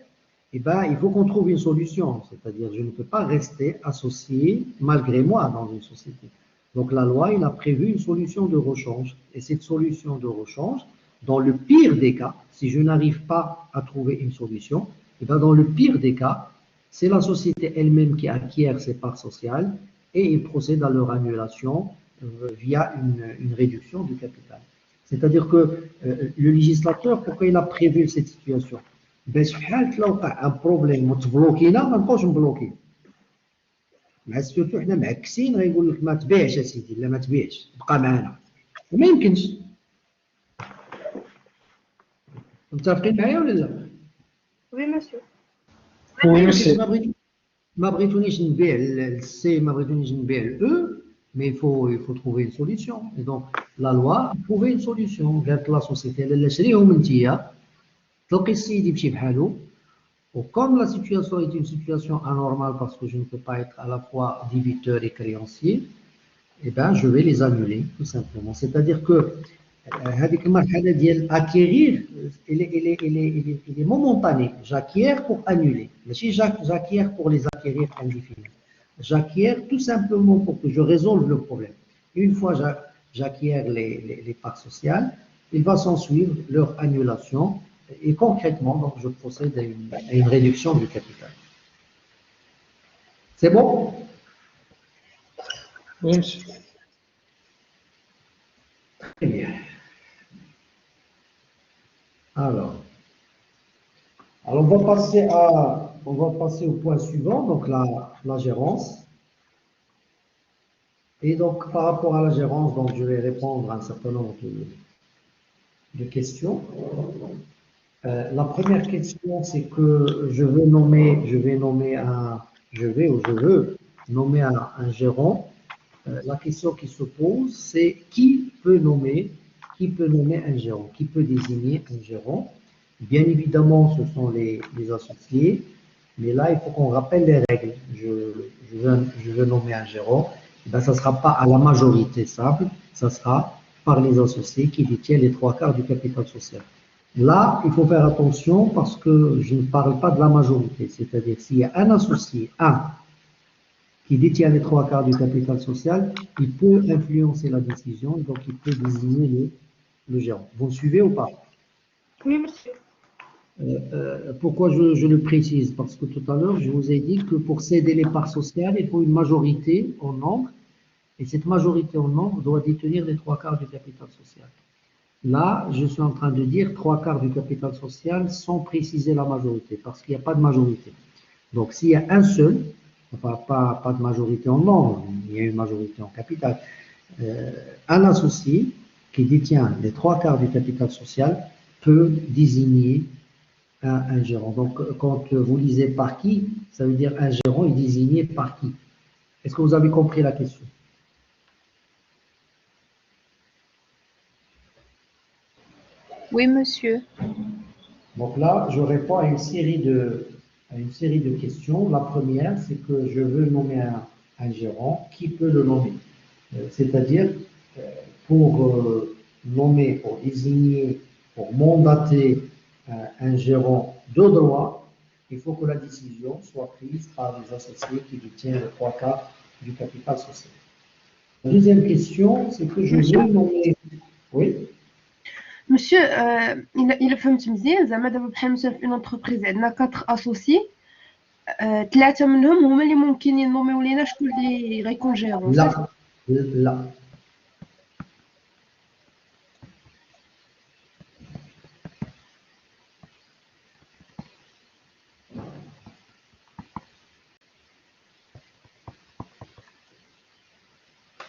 eh ben, il faut qu'on trouve une solution. C'est-à-dire, je ne peux pas rester associé malgré moi dans une société. Donc la loi, il a prévu une solution de rechange. Et cette solution de rechange, dans le pire des cas, si je n'arrive pas à trouver une solution, et bien dans le pire des cas, c'est la société elle-même qui acquiert ses parts sociales et il procède à leur annulation via une réduction du capital. C'est-à-dire que le législateur, pourquoi il a prévu cette situation? باش في حالة لو وقع ان بروبليم وتبلوكينا ما نبقاوش مبلوكين. مع سورتو حنا معكسين غيقول لك ما تبيعش اسيدي لا ما تبيعش بقى معنا وما يمكنش. متفقين معايا ولا لا؟ Oui, monsieur. Oui, monsieur. ما بغيتونيش نبيع السي ما بغيتونيش نبيع الاو mais il faut trouver une solution. Et donc la loi trouver une solution. قالت لا سوسيتي لا شريهم انتيا تلقي السيد يمشي بحالو. Comme la situation est une situation anormale parce que je ne peux pas être à la fois débiteur et créancier, eh ben, je vais les annuler, tout simplement. C'est-à-dire que هذيك المرحلة ديال acquérir, elle est momentanée. J'acquiers pour annuler. ماشي j'acquiers pour les acquérir indéfiniment. J'acquiers tout simplement pour que je résolve le problème. Une fois j'acquiers les parts sociales, il va s'en suivre leur annulation. Et concrètement, donc, je procède à une réduction du capital. C'est bon? Oui, monsieur. Très bien. Alors, on va passer au point suivant, donc la gérance. Et donc, par rapport à la gérance, donc, je vais répondre à un certain nombre de questions. La première question, c'est que je veux nommer un gérant. La question qui se pose, c'est qui peut nommer un gérant, qui peut désigner un gérant. Bien évidemment, ce sont les associés, mais là, il faut qu'on rappelle les règles. Je veux nommer un gérant. Ben, ça ne sera pas à la majorité simple, ça sera par les associés qui détiennent les 3/4 du capital social. Là, il faut faire attention parce que je ne parle pas de la majorité, c'est-à-dire s'il y a un associé, un, qui détient les 3/4 du capital social, il peut influencer la décision, donc il peut désigner le gérant. Vous me suivez ou pas? Oui, monsieur. Pourquoi je le précise? Parce que tout à l'heure, je vous ai dit que pour céder les parts sociales, il faut une majorité en nombre, et cette majorité en nombre doit détenir les 3/4 du capital social. Là, je suis en train de dire 3/4 du capital social sans préciser la majorité, parce qu'il n'y a pas de majorité. Donc, s'il y a un seul, enfin, pas de majorité en nombre, il y a une majorité en capital, un associé qui détient les 3/4 du capital social peut désigner un gérant. Donc, quand vous lisez par qui, ça veut dire un gérant est désigné par qui. Est-ce que vous avez compris la question? Oui, monsieur. Donc là, je réponds à une série de questions. La première, c'est que je veux nommer un gérant. Qui peut le nommer? C'est-à-dire, pour nommer, pour désigner, pour mandater un gérant de droit, il faut que la décision soit prise par les associés qui détiennent les 3/4 du capital social. La deuxième question, c'est que je veux nommer. Oui, Monsieur, il فهمت مزيان زعما دابا بحال مثلا في اون انتربريز عندنا 4 اسوسي 3 منهم هما اللي ممكن ينوميو لينا شكون اللي غيكون جيرون صافي. là, là.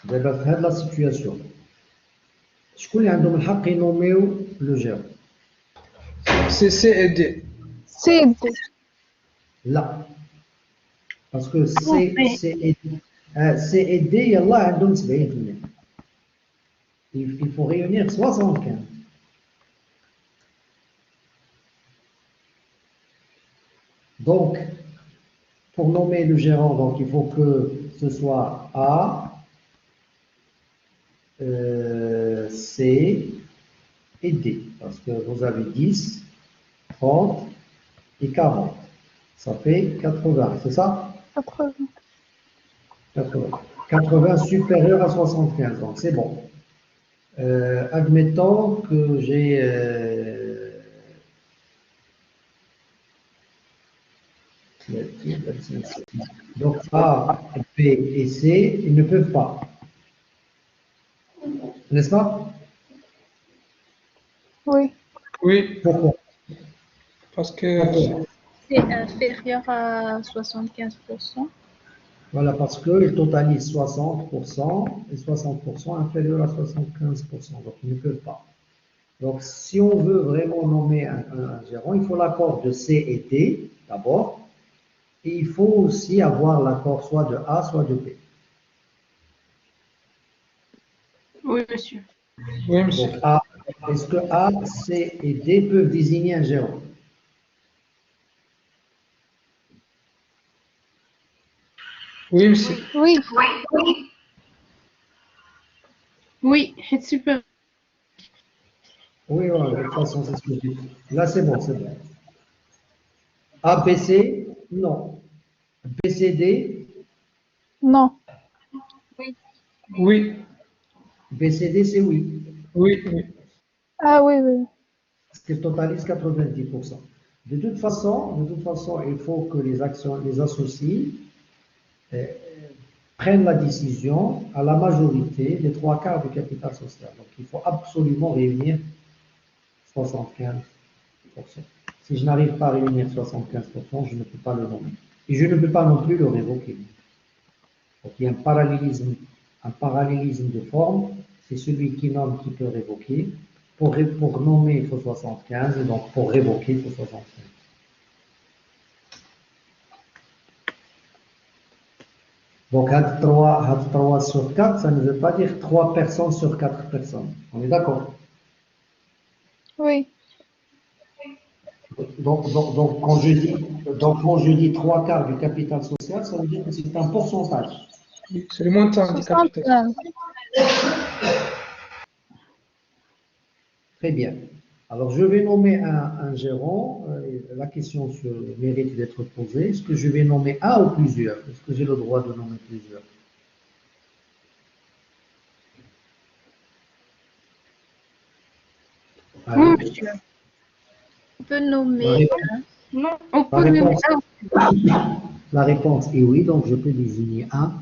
دابا في هذه لا سيتوياسيون شكون اللي عندهم الحق ينوميو لو جيرون؟ C'est C et D. سي لا باسكو سي et D يلاه عندهم 70%. Il faut réunir 75. Donc, pour nommer le gérant, donc il faut que ce soit A, C et D. Parce que vous avez 10, 30 et 40. Ça fait 80, c'est ça? 80. 80 supérieur à 75, donc c'est bon. Admettons que j'ai donc A, B et C, ils ne peuvent pas. N'est-ce pas? وي Oui, Pourquoi? parce que C'est inférieur à 75%. Voilà, parce qu'ils totalisent 60% et 60% inférieur à 75%. Donc, ils ne peuvent pas. Donc, si on veut vraiment nommer un gérant, il faut l'accord de C et D d'abord. Et il faut aussi avoir l'accord soit de A, soit de B. Oui, monsieur. oui, monsieur. Donc, est-ce que A, C et D peuvent désigner un gérant? Oui, monsieur. وي Oui, حيت super. Oui, de toute façon, c'est ce que je dis. Là, c'est bon, c'est bon. A, B, C, non. B, C, D, نو Oui, B, C, D, c'est oui. oui, oui. اه وي وي Ce qui totalise 90%. De toute façon, il faut que les associés euh, prennent la décision à la majorité des 3/4 du capital social. Donc, il faut absolument réunir 75%. Si je n'arrive pas à réunir 75%, je ne peux pas le nommer. Et je ne peux pas non plus le révoquer. Donc, il y a un parallélisme de forme. C'est celui qui nomme qui peut révoquer. Pour nommer, il faut 75, et donc pour révoquer, il faut 75. Donc, 3 sur 4, ça ne veut pas dire 3 personnes sur 4 personnes. On est d'accord? وي Donc, quand je dis 3/4 du capital social, ça veut dire que c'est un pourcentage. Oui, c'est le montant du 60 capital. Très bien. Alors, je vais nommer un gérant. La question mérite d'être posée. Est-ce que je vais nommer un ou plusieurs? Est-ce que j'ai le droit de nommer plusieurs? Oui, Allô? monsieur. On peut La nommer réponse, Non. On la peut nommer réponse- un. la réponse est oui, donc je peux désigner un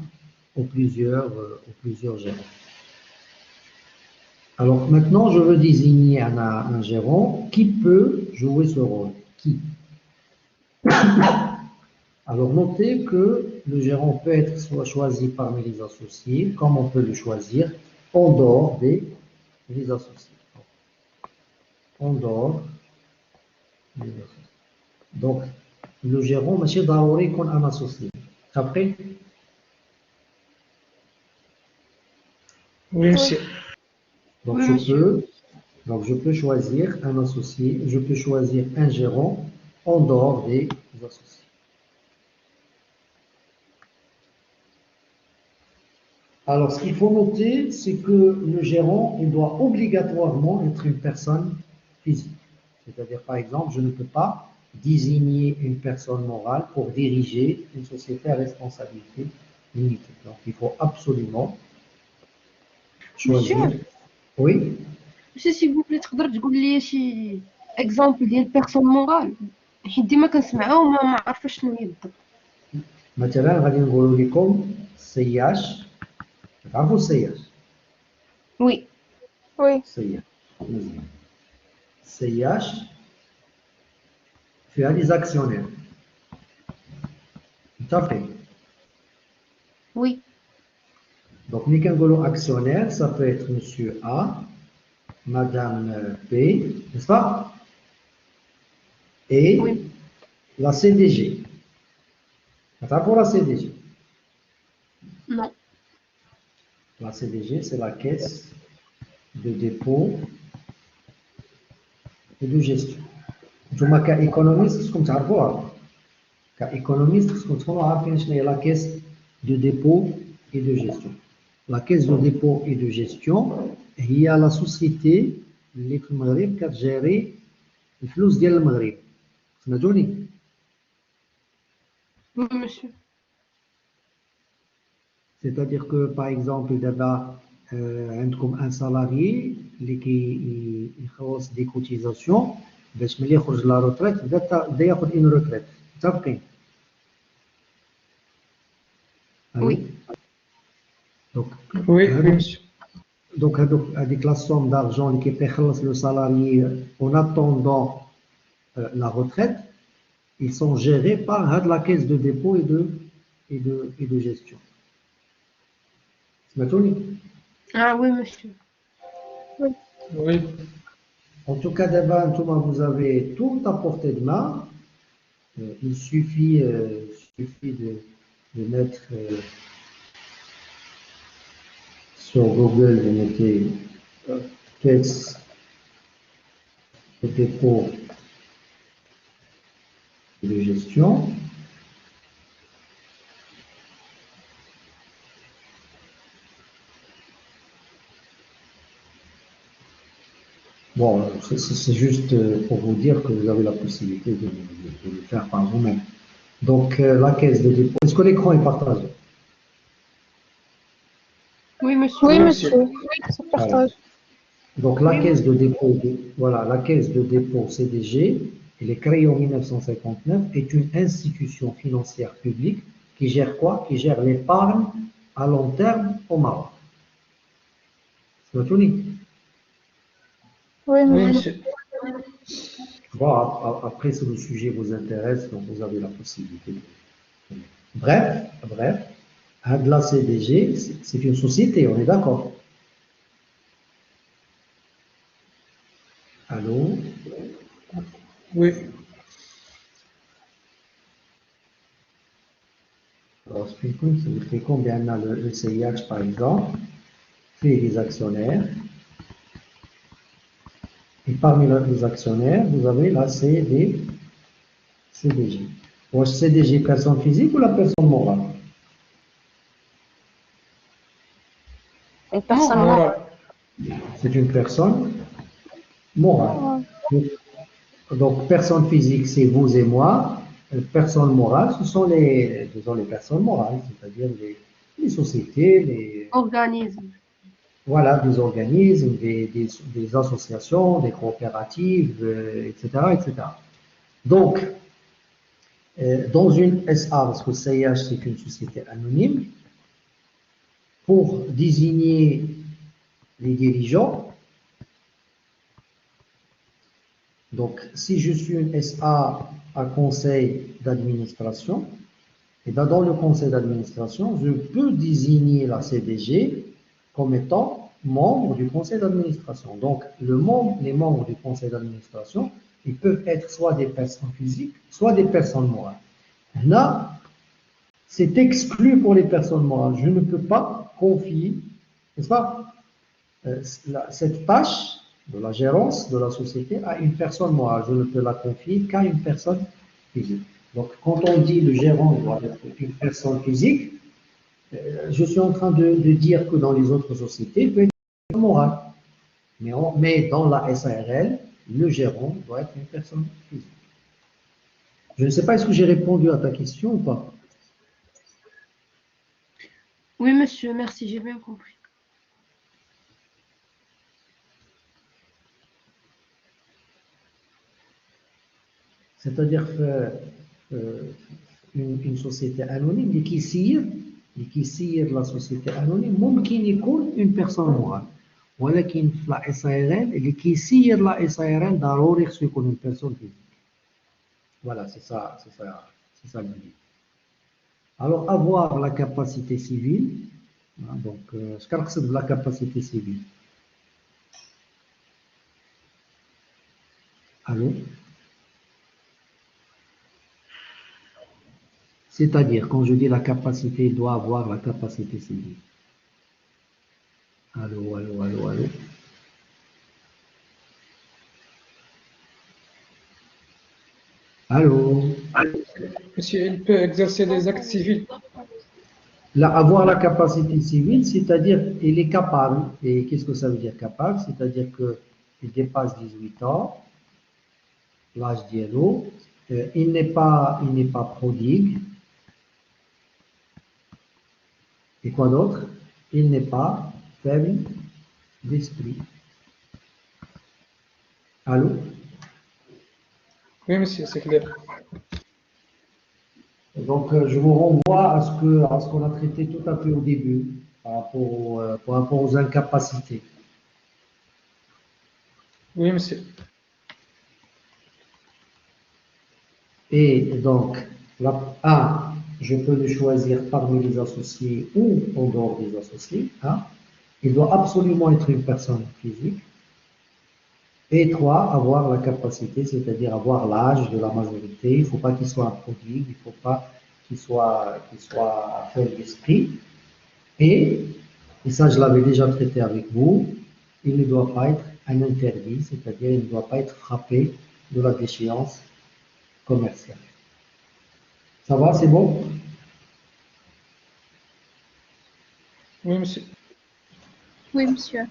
ou plusieurs gérants. Alors maintenant, je veux désigner un gérant qui peut jouer ce rôle. Qui? Alors notez que le gérant peut être soit choisi parmi les associés, comme on peut le choisir en dehors des associés. En dehors des associés. Donc, le gérant, monsieur Darouri, qu'on a un associé. Après, Oui, monsieur. donc Oui, je monsieur. peux, donc je peux choisir un associé, je peux choisir un gérant en dehors des associés. Alors, ce qu'il faut noter, c'est que le gérant, il doit obligatoirement être une personne physique. C'est-à-dire, par exemple, je ne peux pas désigner une personne morale pour diriger une société à responsabilité limitée. Donc, il faut absolument choisir. Monsieur, Oui, monsieur, s'il vous plaît, تقدر تقول لي شي اكزامبل ديال بيرسون مورال حيت ديما كنسمعها وما عارفه شنو هي بالضبط. مثلا غادي نقولوا لكم سياش. تعرفوا السياش؟ وي. Oui. سياش مزيان. سياش فيها لي زاكسيونير. متفقين؟ وي. Donc, nous avons actionnaire, ça peut être monsieur A, madame B, n'est-ce pas? Et Oui. la CDG. Attends pour la CDG. Non. La CDG, c'est la caisse de dépôt et de gestion. Donc, comme économiste, comme tu as vu, comme économiste, comme tu as vu, la caisse de dépôt et de gestion. La caisse de dépôt et de gestion, il y a la société اللي في المغرب كتجاري الفلوس ديال المغرب. سمعتوني؟ Oui, monsieur. C'est-à-dire que par exemple دابا عندكم un salarié اللي يخلص دي كوتيزاسيون باش ملي يخرج لا روتريت بدا ياخذ اون روتريت. متفقين؟ Oui. Donc Oui, oui, monsieur. Donc, avec la somme d'argent qui paie le salarié en attendant la retraite, ils sont gérés par la caisse de dépôt et de gestion. سمعتوني؟ Ah oui, monsieur. Oui. En tout cas, d'abord, vous avez tout à portée de main. Il suffit de mettre sur Google, de mettre caisse de dépôt et de gestion. Bon, c'est juste pour vous dire que vous avez la possibilité de le faire par vous-même. Donc, la caisse de dépôt. Est-ce que l'écran est partagé? Oui, monsieur. Oui, Oui, monsieur. Ça Voilà. partage. Donc, la caisse de dépôt, voilà, la caisse de dépôt CDG, elle est créée en 1959, est une institution financière publique qui gère quoi? Qui gère l'épargne à long terme au Maroc. C'est tout. Oui, Oui, monsieur. monsieur. Bon, après, si le sujet vous intéresse, donc vous avez la possibilité. Bref, la CDG, c'est une société, on est d'accord? Allô? Oui. Alors, expliquons, ça vous fait combien le CIH, par exemple, fait les actionnaires. Et parmi les actionnaires, vous avez la CDG. Ou CDG, personne physique ou la personne morale? Une personne Moral. C'est une personne morale. Donc, personne physique, c'est vous et moi. Personne morale, ce sont disons, les personnes morales, c'est-à-dire les sociétés, Organisme. voilà, des organismes, des associations, des coopératives, etc., etc. Donc, dans une SA, parce que CIH, c'est une société anonyme, pour désigner les dirigeants, donc si je suis une SA à conseil d'administration, et bien dans le conseil d'administration, je peux désigner la CDG comme étant membre du conseil d'administration. Donc, les membres du conseil d'administration, ils peuvent être soit des personnes physiques, soit des personnes morales. Là, c'est exclu pour les personnes morales. Je ne peux pas confier, n'est-ce pas, cette tâche de la gérance de la société à une personne morale. Je ne peux la confier qu'à une personne physique. Donc, quand on dit le gérant doit être une personne physique, je suis en train de dire que dans les autres sociétés, il peut être une personne morale. Mais dans la SARL, le gérant doit être une personne physique. Je ne sais pas, est-ce que j'ai répondu à ta question ou pas? Oui, monsieur, merci, j'ai bien compris. C'est-à-dire une société anonyme اللي كيسير la société anonyme ممكن يكون une personne morale ولكن في la SARL اللي كيسير la SARL ضروري خصو يكون une personne physique. Voilà, c'est ça l'idée. Alors avoir la capacité civile, donc ce qu'on appelle la capacité civile. Allô? C'est-à-dire, quand je dis la capacité, il doit avoir la capacité civile. Allô, allô, allô, allô. Allô. Monsieur, il peut exercer des actes civils. Là, avoir la capacité civile, c'est-à-dire il est capable. Et qu'est-ce que ça veut dire capable? C'est-à-dire qu'il dépasse 18 ans, l'âge d'Yellow, il n'est pas prodigue. Et quoi d'autre? Il n'est pas faible d'esprit. Allô? Oui, monsieur, c'est clair. Donc, je vous renvoie à ce qu'on a traité tout à fait au début, par rapport aux incapacités. Oui, monsieur. Et donc, je peux le choisir parmi les associés ou en dehors des associés. Il doit absolument être une personne physique. Et 3, avoir la capacité, c'est-à-dire avoir l'âge de la majorité. Il ne faut pas qu'il soit un prodigue, il ne faut pas qu'il soit faible d'esprit. Et ça, je l'avais déjà traité avec vous, il ne doit pas être un interdit, c'est-à-dire il ne doit pas être frappé de la déchéance commerciale. Ça va, c'est bon? Oui, monsieur. Oui, monsieur.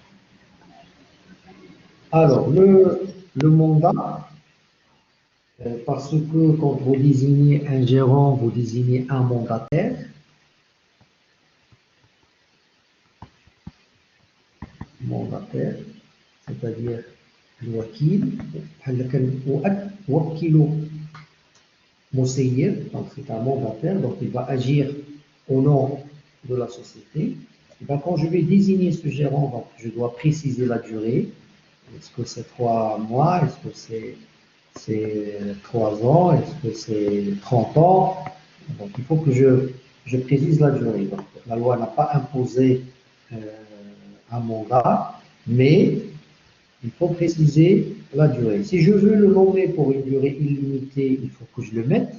Alors, le mandat, parce que quand vous désignez un gérant, vous désignez un mandataire. Mandataire, c'est-à-dire le wakil, donc c'est un mandataire, donc il va agir au nom de la société. Et bien, quand je vais désigner ce gérant, donc je dois préciser la durée. Est-ce que c'est 3 mois? Est-ce que c'est 3 ans? Est-ce que c'est 30 ans? Donc il faut que je précise la durée. Donc, la loi n'a pas imposé un mandat, mais il faut préciser la durée. Si je veux le nommer pour une durée illimitée, il faut que je le mette.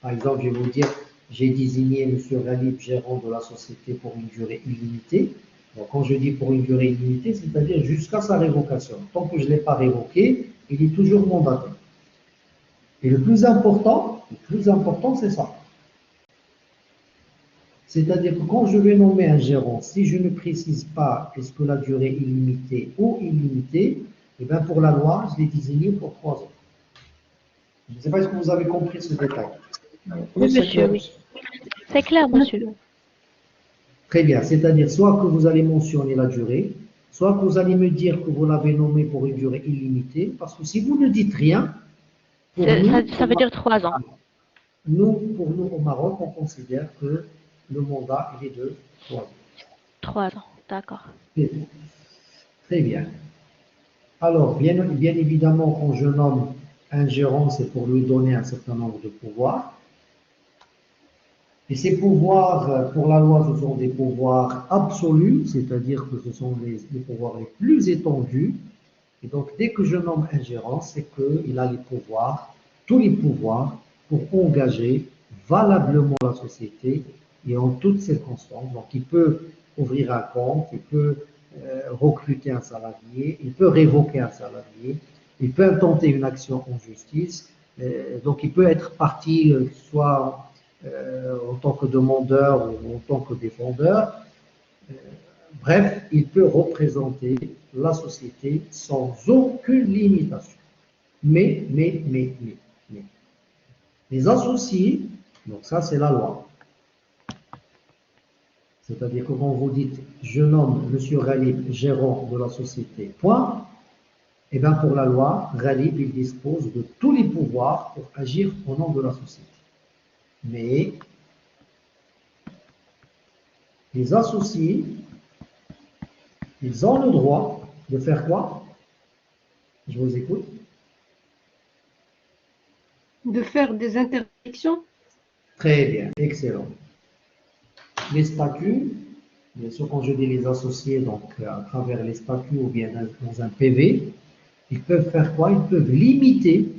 Par exemple, je vais vous dire, j'ai désigné M. Ghalib, gérant de la société, pour une durée illimitée. Donc, quand je dis pour une durée illimitée, c'est-à-dire jusqu'à sa révocation. Tant que je ne l'ai pas révoqué, il est toujours mandataire. Et le plus important, c'est ça. C'est-à-dire que quand je vais nommer un gérant, si je ne précise pas est-ce que la durée est limitée ou illimitée, eh bien pour la loi, je l'ai désigné pour 3 ans. Je ne sais pas si vous avez compris ce détail. Oui, c'est monsieur, clair. oui. C'est clair, monsieur. Très bien, c'est-à-dire soit que vous allez mentionner la durée, soit que vous allez me dire que vous l'avez nommé pour une durée illimitée, parce que si vous ne dites rien, pour Ça veut dire 3 ans. pour nous au Maroc, on considère que le mandat il est de 3 ans. 3 ans, d'accord. Très bien. Alors, bien évidemment, quand je nomme un gérant, c'est pour lui donner un certain nombre de pouvoirs. Et ces pouvoirs, pour la loi, ce sont des pouvoirs absolus, c'est-à-dire que ce sont les pouvoirs les plus étendus. Et donc, dès que je nomme un gérant, c'est qu'il a les pouvoirs, tous les pouvoirs, pour engager valablement la société et en toutes circonstances. Donc, il peut ouvrir un compte, il peut recruter un salarié, il peut révoquer un salarié, il peut intenter une action en justice. Donc, il peut être partie, soit en tant que demandeur ou en tant que défendeur. Bref, il peut représenter la société sans aucune limitation. Mais, les associés, donc ça c'est la loi. C'est-à-dire que quand vous dites je nomme M. Ghalib gérant de la société, point, et bien pour la loi, Ghalib il dispose de tous les pouvoirs pour agir au nom de la société. Mais les associés, ils ont le droit de faire quoi? Je vous écoute. De faire des interdictions. Très bien, excellent. Les statuts, bien sûr, quand je dis les associés, donc à travers les statuts ou bien dans un PV, ils peuvent faire quoi? Ils peuvent limiter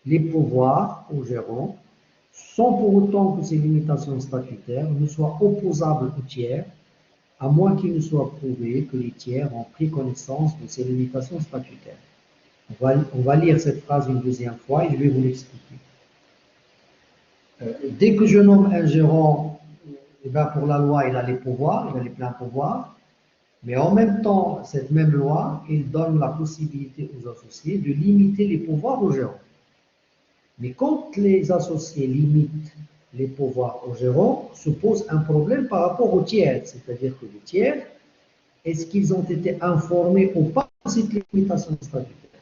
les pouvoirs au gérant sans pour autant que ces limitations statutaires ne soient opposables aux tiers, à moins qu'il ne soit prouvé que les tiers ont pris connaissance de ces limitations statutaires. On va lire cette phrase une deuxième fois et je vais vous l'expliquer. Dès que je nomme un gérant, eh bien pour la loi, il a les pouvoirs, il a les pleins pouvoirs, mais en même temps, cette même loi, il donne la possibilité aux associés de limiter les pouvoirs au gérant. Mais quand les associés limitent les pouvoirs au gérant, se pose un problème par rapport aux tiers, c'est-à-dire que les tiers, est-ce qu'ils ont été informés ou pas de cette limitation statutaire?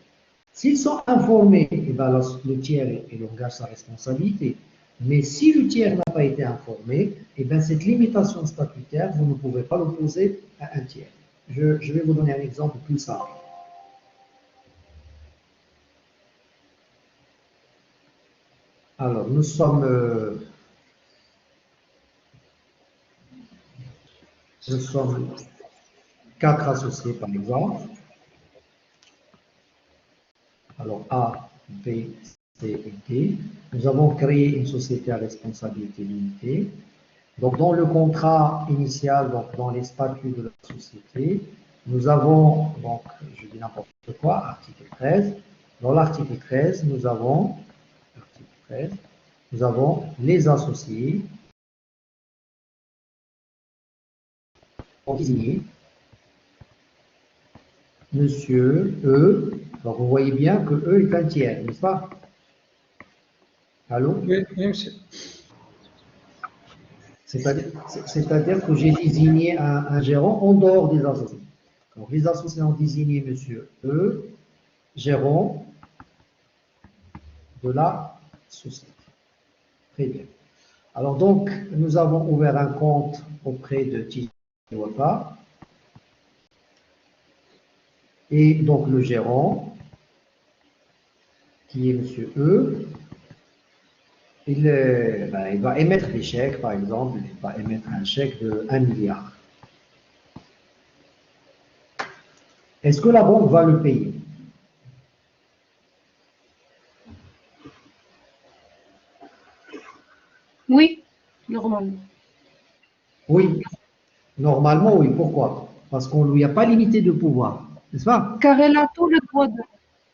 S'ils sont informés, eh bien, le tiers il engage sa responsabilité. Mais si le tiers n'a pas été informé, eh bien, cette limitation statutaire, vous ne pouvez pas l'opposer à un tiers. Je vais vous donner un exemple plus simple. Alors, nous sommes 4 associés, par exemple. Alors, A, B, C et D. Nous avons créé une société à responsabilité limitée. Donc, dans le contrat initial, donc dans les statuts de la société, nous avons, donc, je dis n'importe quoi, article 13. Dans l'article 13, nous avons les associés désignés, Monsieur E. Donc, vous voyez bien que E est un tiers, n'est-ce pas? Allô? Oui, oui, monsieur. C'est-à-dire que j'ai désigné un gérant en dehors des associés. Donc, les associés ont désigné Monsieur E, gérant de la société. Très bien. Alors donc, nous avons ouvert un compte auprès de Tijawata. Et donc le gérant, qui est Monsieur E, il va émettre des chèques, par exemple, il va émettre un chèque de 1 milliard. Est-ce que la banque va le payer? Oui, normalement. Oui, normalement oui. Pourquoi? Parce qu'on ne lui a pas limité de pouvoir, n'est-ce pas? Car elle a tout le droit de.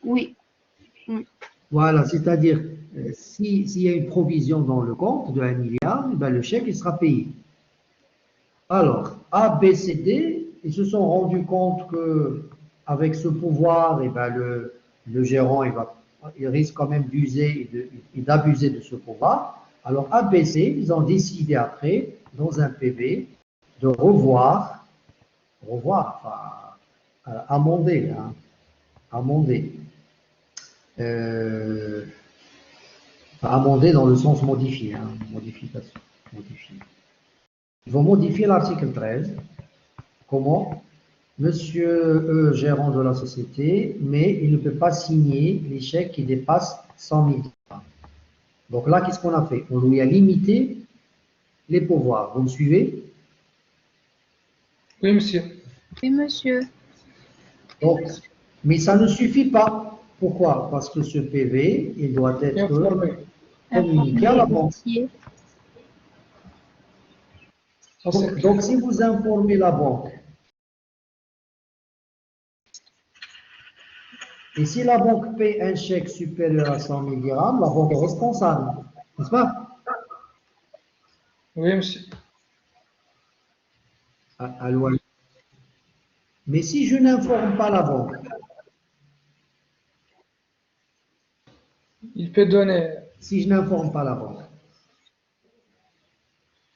Oui. Voilà, c'est-à-dire, s'il y a une provision dans le compte de 1 milliard, eh ben, le chèque il sera payé. Alors, A, B, C, D, ils se sont rendus compte que avec ce pouvoir, eh ben, le gérant il risque quand même d'user et d'abuser de ce pouvoir. Alors, A, B, C, ils ont décidé après, dans un PV, de amender, hein, amender. Euh, amender dans le sens modifié, hein, modification, modifier. Ils vont modifier l'article 13. Comment? Monsieur E, gérant de la société, mais il ne peut pas signer les chèques qui dépassent 100 000 dirhams. Donc là, qu'est-ce qu'on a fait? On lui a limité les pouvoirs. Vous me suivez? Oui, monsieur. Oui, monsieur. Donc, mais ça ne suffit pas. Pourquoi? Parce que ce PV, il doit être Informé. communiqué à la banque. Donc, si vous informez la banque, et si la banque paie un chèque supérieur à 100 000 dirhams, la banque est responsable, n'est-ce pas? Oui, monsieur. Allô, allô. Mais si je n'informe pas la banque, Il peut donner si je n'informe pas la banque,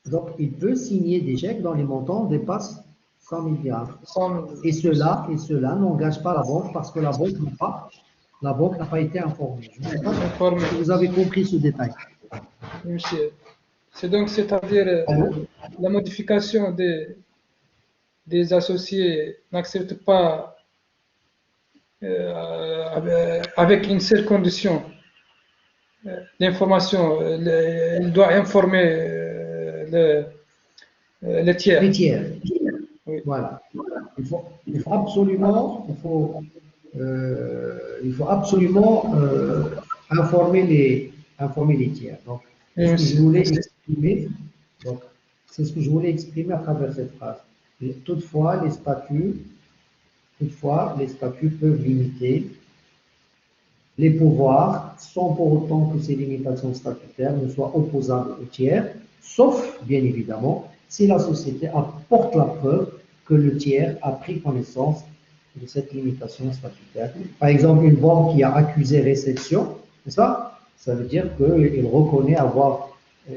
donc il peut signer des chèques dont les montants dépassent 100 000 dirhams. 100 000. Et cela n'engage pas la banque parce que la banque n'a pas été informée. Je ne sais pas Informé. si vous avez compris ce détail. Oui, monsieur. C'est-à-dire la modification des associés n'accepte pas avec une seule condition l'information. Il doit informer le tiers. Les tiers. Oui. Voilà. Il faut absolument, informer les tiers. Donc, Oui, c'est ce que je monsieur. voulais exprimer. Donc, c'est ce que je voulais exprimer à travers cette phrase. Toutefois, les statuts peuvent limiter les pouvoirs sans pour autant que ces limitations statutaires ne soient opposables aux tiers, sauf, bien évidemment, si la société apporte la preuve que le tiers a pris connaissance de cette limitation statutaire. Par exemple, une banque qui a accusé réception, n'est-ce pas? Ça veut dire qu'il reconnaît avoir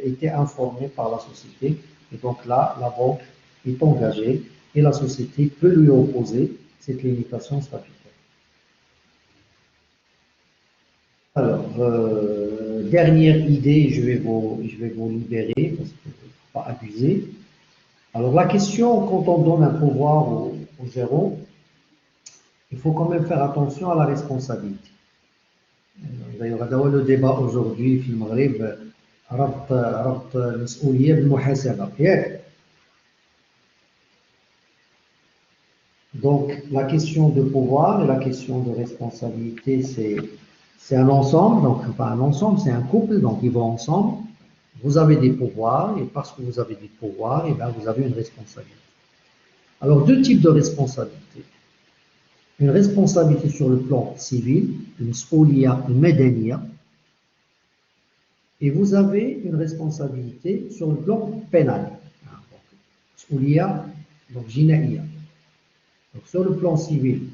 été informé par la société. Et donc là, la banque est engagée et la société peut lui opposer cette limitation statutaire. Alors, dernière idée, je vais vous libérer parce qu'il ne faut pas abuser. Alors, la question, quand on donne un pouvoir au gérant, il faut quand même faire attention à la responsabilité. D'ailleurs, le débat aujourd'hui, في المغرب ربط المسؤولية بالمحاسبة. Donc, la question de pouvoir et la question de responsabilité, c'est un ensemble, donc pas un ensemble, c'est un couple, donc ils vont ensemble. Vous avez des pouvoirs, et parce que vous avez des pouvoirs, et bien vous avez une responsabilité. Alors, deux types de responsabilités. Une responsabilité sur le plan civil, une spoulia, une medenia, et vous avez une responsabilité sur le plan pénal. Spoulia, donc jinaïa. Donc, sur le plan civil,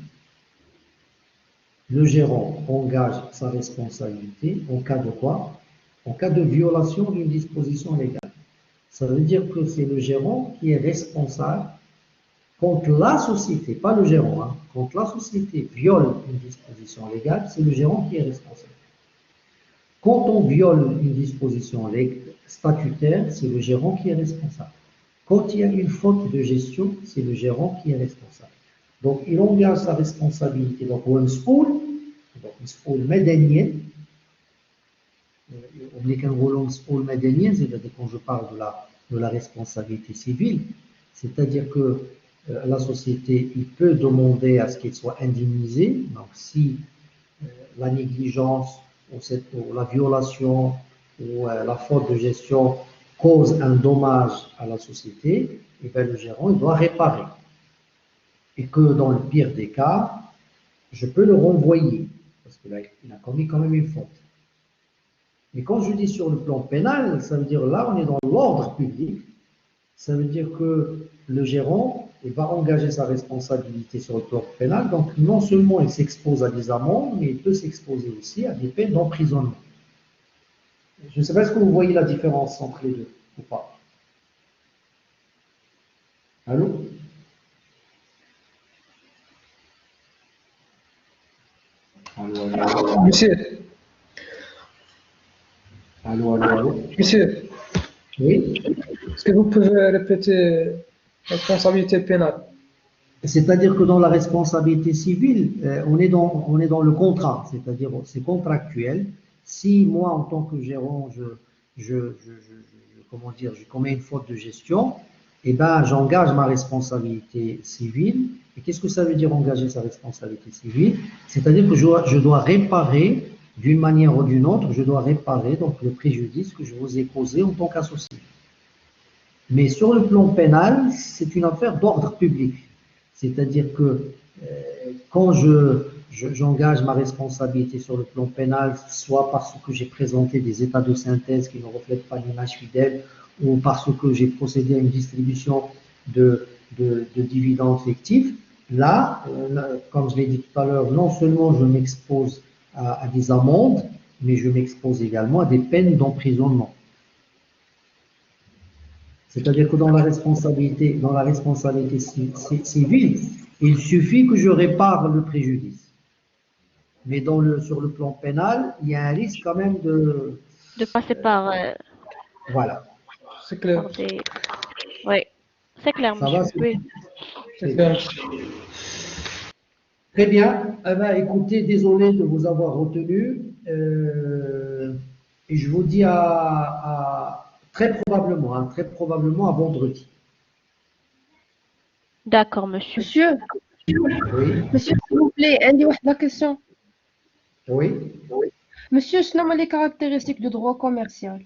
le gérant engage sa responsabilité en cas de quoi? En cas de violation d'une disposition légale. Ça veut dire que c'est le gérant qui est responsable quand la société, pas le gérant, hein, quand la société viole une disposition légale, c'est le gérant qui est responsable. Quand on viole une disposition statutaire, c'est le gérant qui est responsable. Quand il y a une faute de gestion, c'est le gérant qui est responsable. Donc, il engage sa responsabilité. Donc, on spool médanienne. On est qu'un roulant spool médanienne, c'est-à-dire quand je parle de la responsabilité civile, c'est-à-dire que la société, il peut demander à ce qu'elle soit indemnisée. Donc, si la négligence ou la violation ou la faute de gestion cause un dommage à la société, et bien le gérant il doit réparer. Et que dans le pire des cas, je peux le renvoyer, parce que là, il a commis quand même une faute. Mais quand je dis sur le plan pénal, ça veut dire là, on est dans l'ordre public, Ça veut dire que le gérant il va engager sa responsabilité sur le plan pénal. Donc, non seulement il s'expose à des amendes, mais il peut s'exposer aussi à des peines d'emprisonnement. Je ne sais pas si vous voyez la différence entre les deux ou pas. Allô? Allô? Monsieur, Allô? monsieur, Oui? est-ce que vous pouvez répéter la responsabilité pénale? C'est-à-dire que dans la responsabilité civile, on est dans le contrat, c'est-à-dire c'est contractuel. Si moi, en tant que gérant, comment dire, je commets une faute de gestion, eh ben, j'engage ma responsabilité civile. Et qu'est-ce que ça veut dire engager sa responsabilité civile? C'est-à-dire que je dois réparer d'une manière ou d'une autre, je dois réparer donc le préjudice que je vous ai causé en tant qu'associé. Mais sur le plan pénal, c'est une affaire d'ordre public. C'est-à-dire que quand j'engage ma responsabilité sur le plan pénal, soit parce que j'ai présenté des états de synthèse qui ne reflètent pas l'image fidèle, ou parce que j'ai procédé à une distribution de dividendes fictifs, là, comme je l'ai dit tout à l'heure, non seulement je m'expose à des amendes, mais je m'expose également à des peines d'emprisonnement. C'est-à-dire que dans la responsabilité civile, il suffit que je répare le préjudice. Mais sur le plan pénal, il y a un risque quand même de... De passer par, Voilà. C'est clair. par des... Oui, c'est clair, Ça monsieur. va, Oui. C'est clair. Très bien. Eh ben, écoutez, désolé de vous avoir retenu. Et je vous dis très probablement à vendredi. D'accord, monsieur. Monsieur, Oui, monsieur, s'il vous plaît, عندي واحد la question. oui. Monsieur, شنو هما les caractéristiques du droit commercial?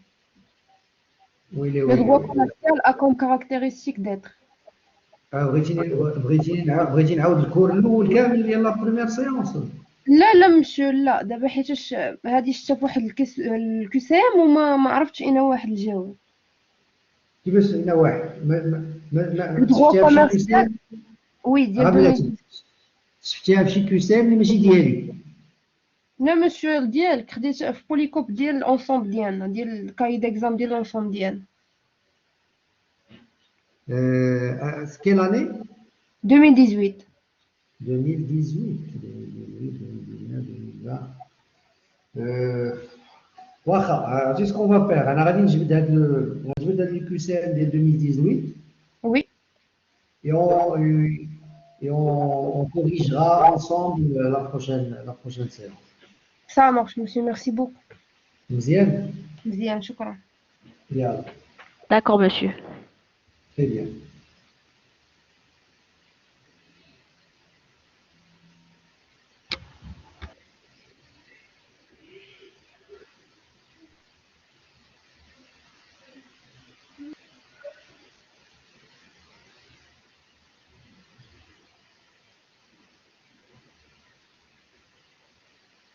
Oui, Le droit commercial a comme caractéristique d'être. بغيتي نعاود الكور الاول كامل ديال لا بروميير سيونس. لا مسيو لا دابا حيتاش هادي شتا فواحد الكسام وما عرفتش اين واحد الجواب. كيفاش هنا واحد Le droit شفتيها في شي commercial كيسان وي ديال بلاتي 2010. شفتيها في شي كيسان اللي ماشي ديالي. لا مسيو ديالك خديت في بوليكوب ديال الانصومبل ديالنا ديال الكاي ديكزام ديال الانصومبل ديالنا Quelle année? 2018. 2018, 2019, 2020. واخا عرفتي سكون فا فيغ انا غادي نجبد هاد الكيسان ديال 2018 Oui, et on corrigera ensemble la prochaine séance. ça marche monsieur, merci beaucoup. مزيان؟ مزيان شكرا. يلا D'accord, monsieur. très bien.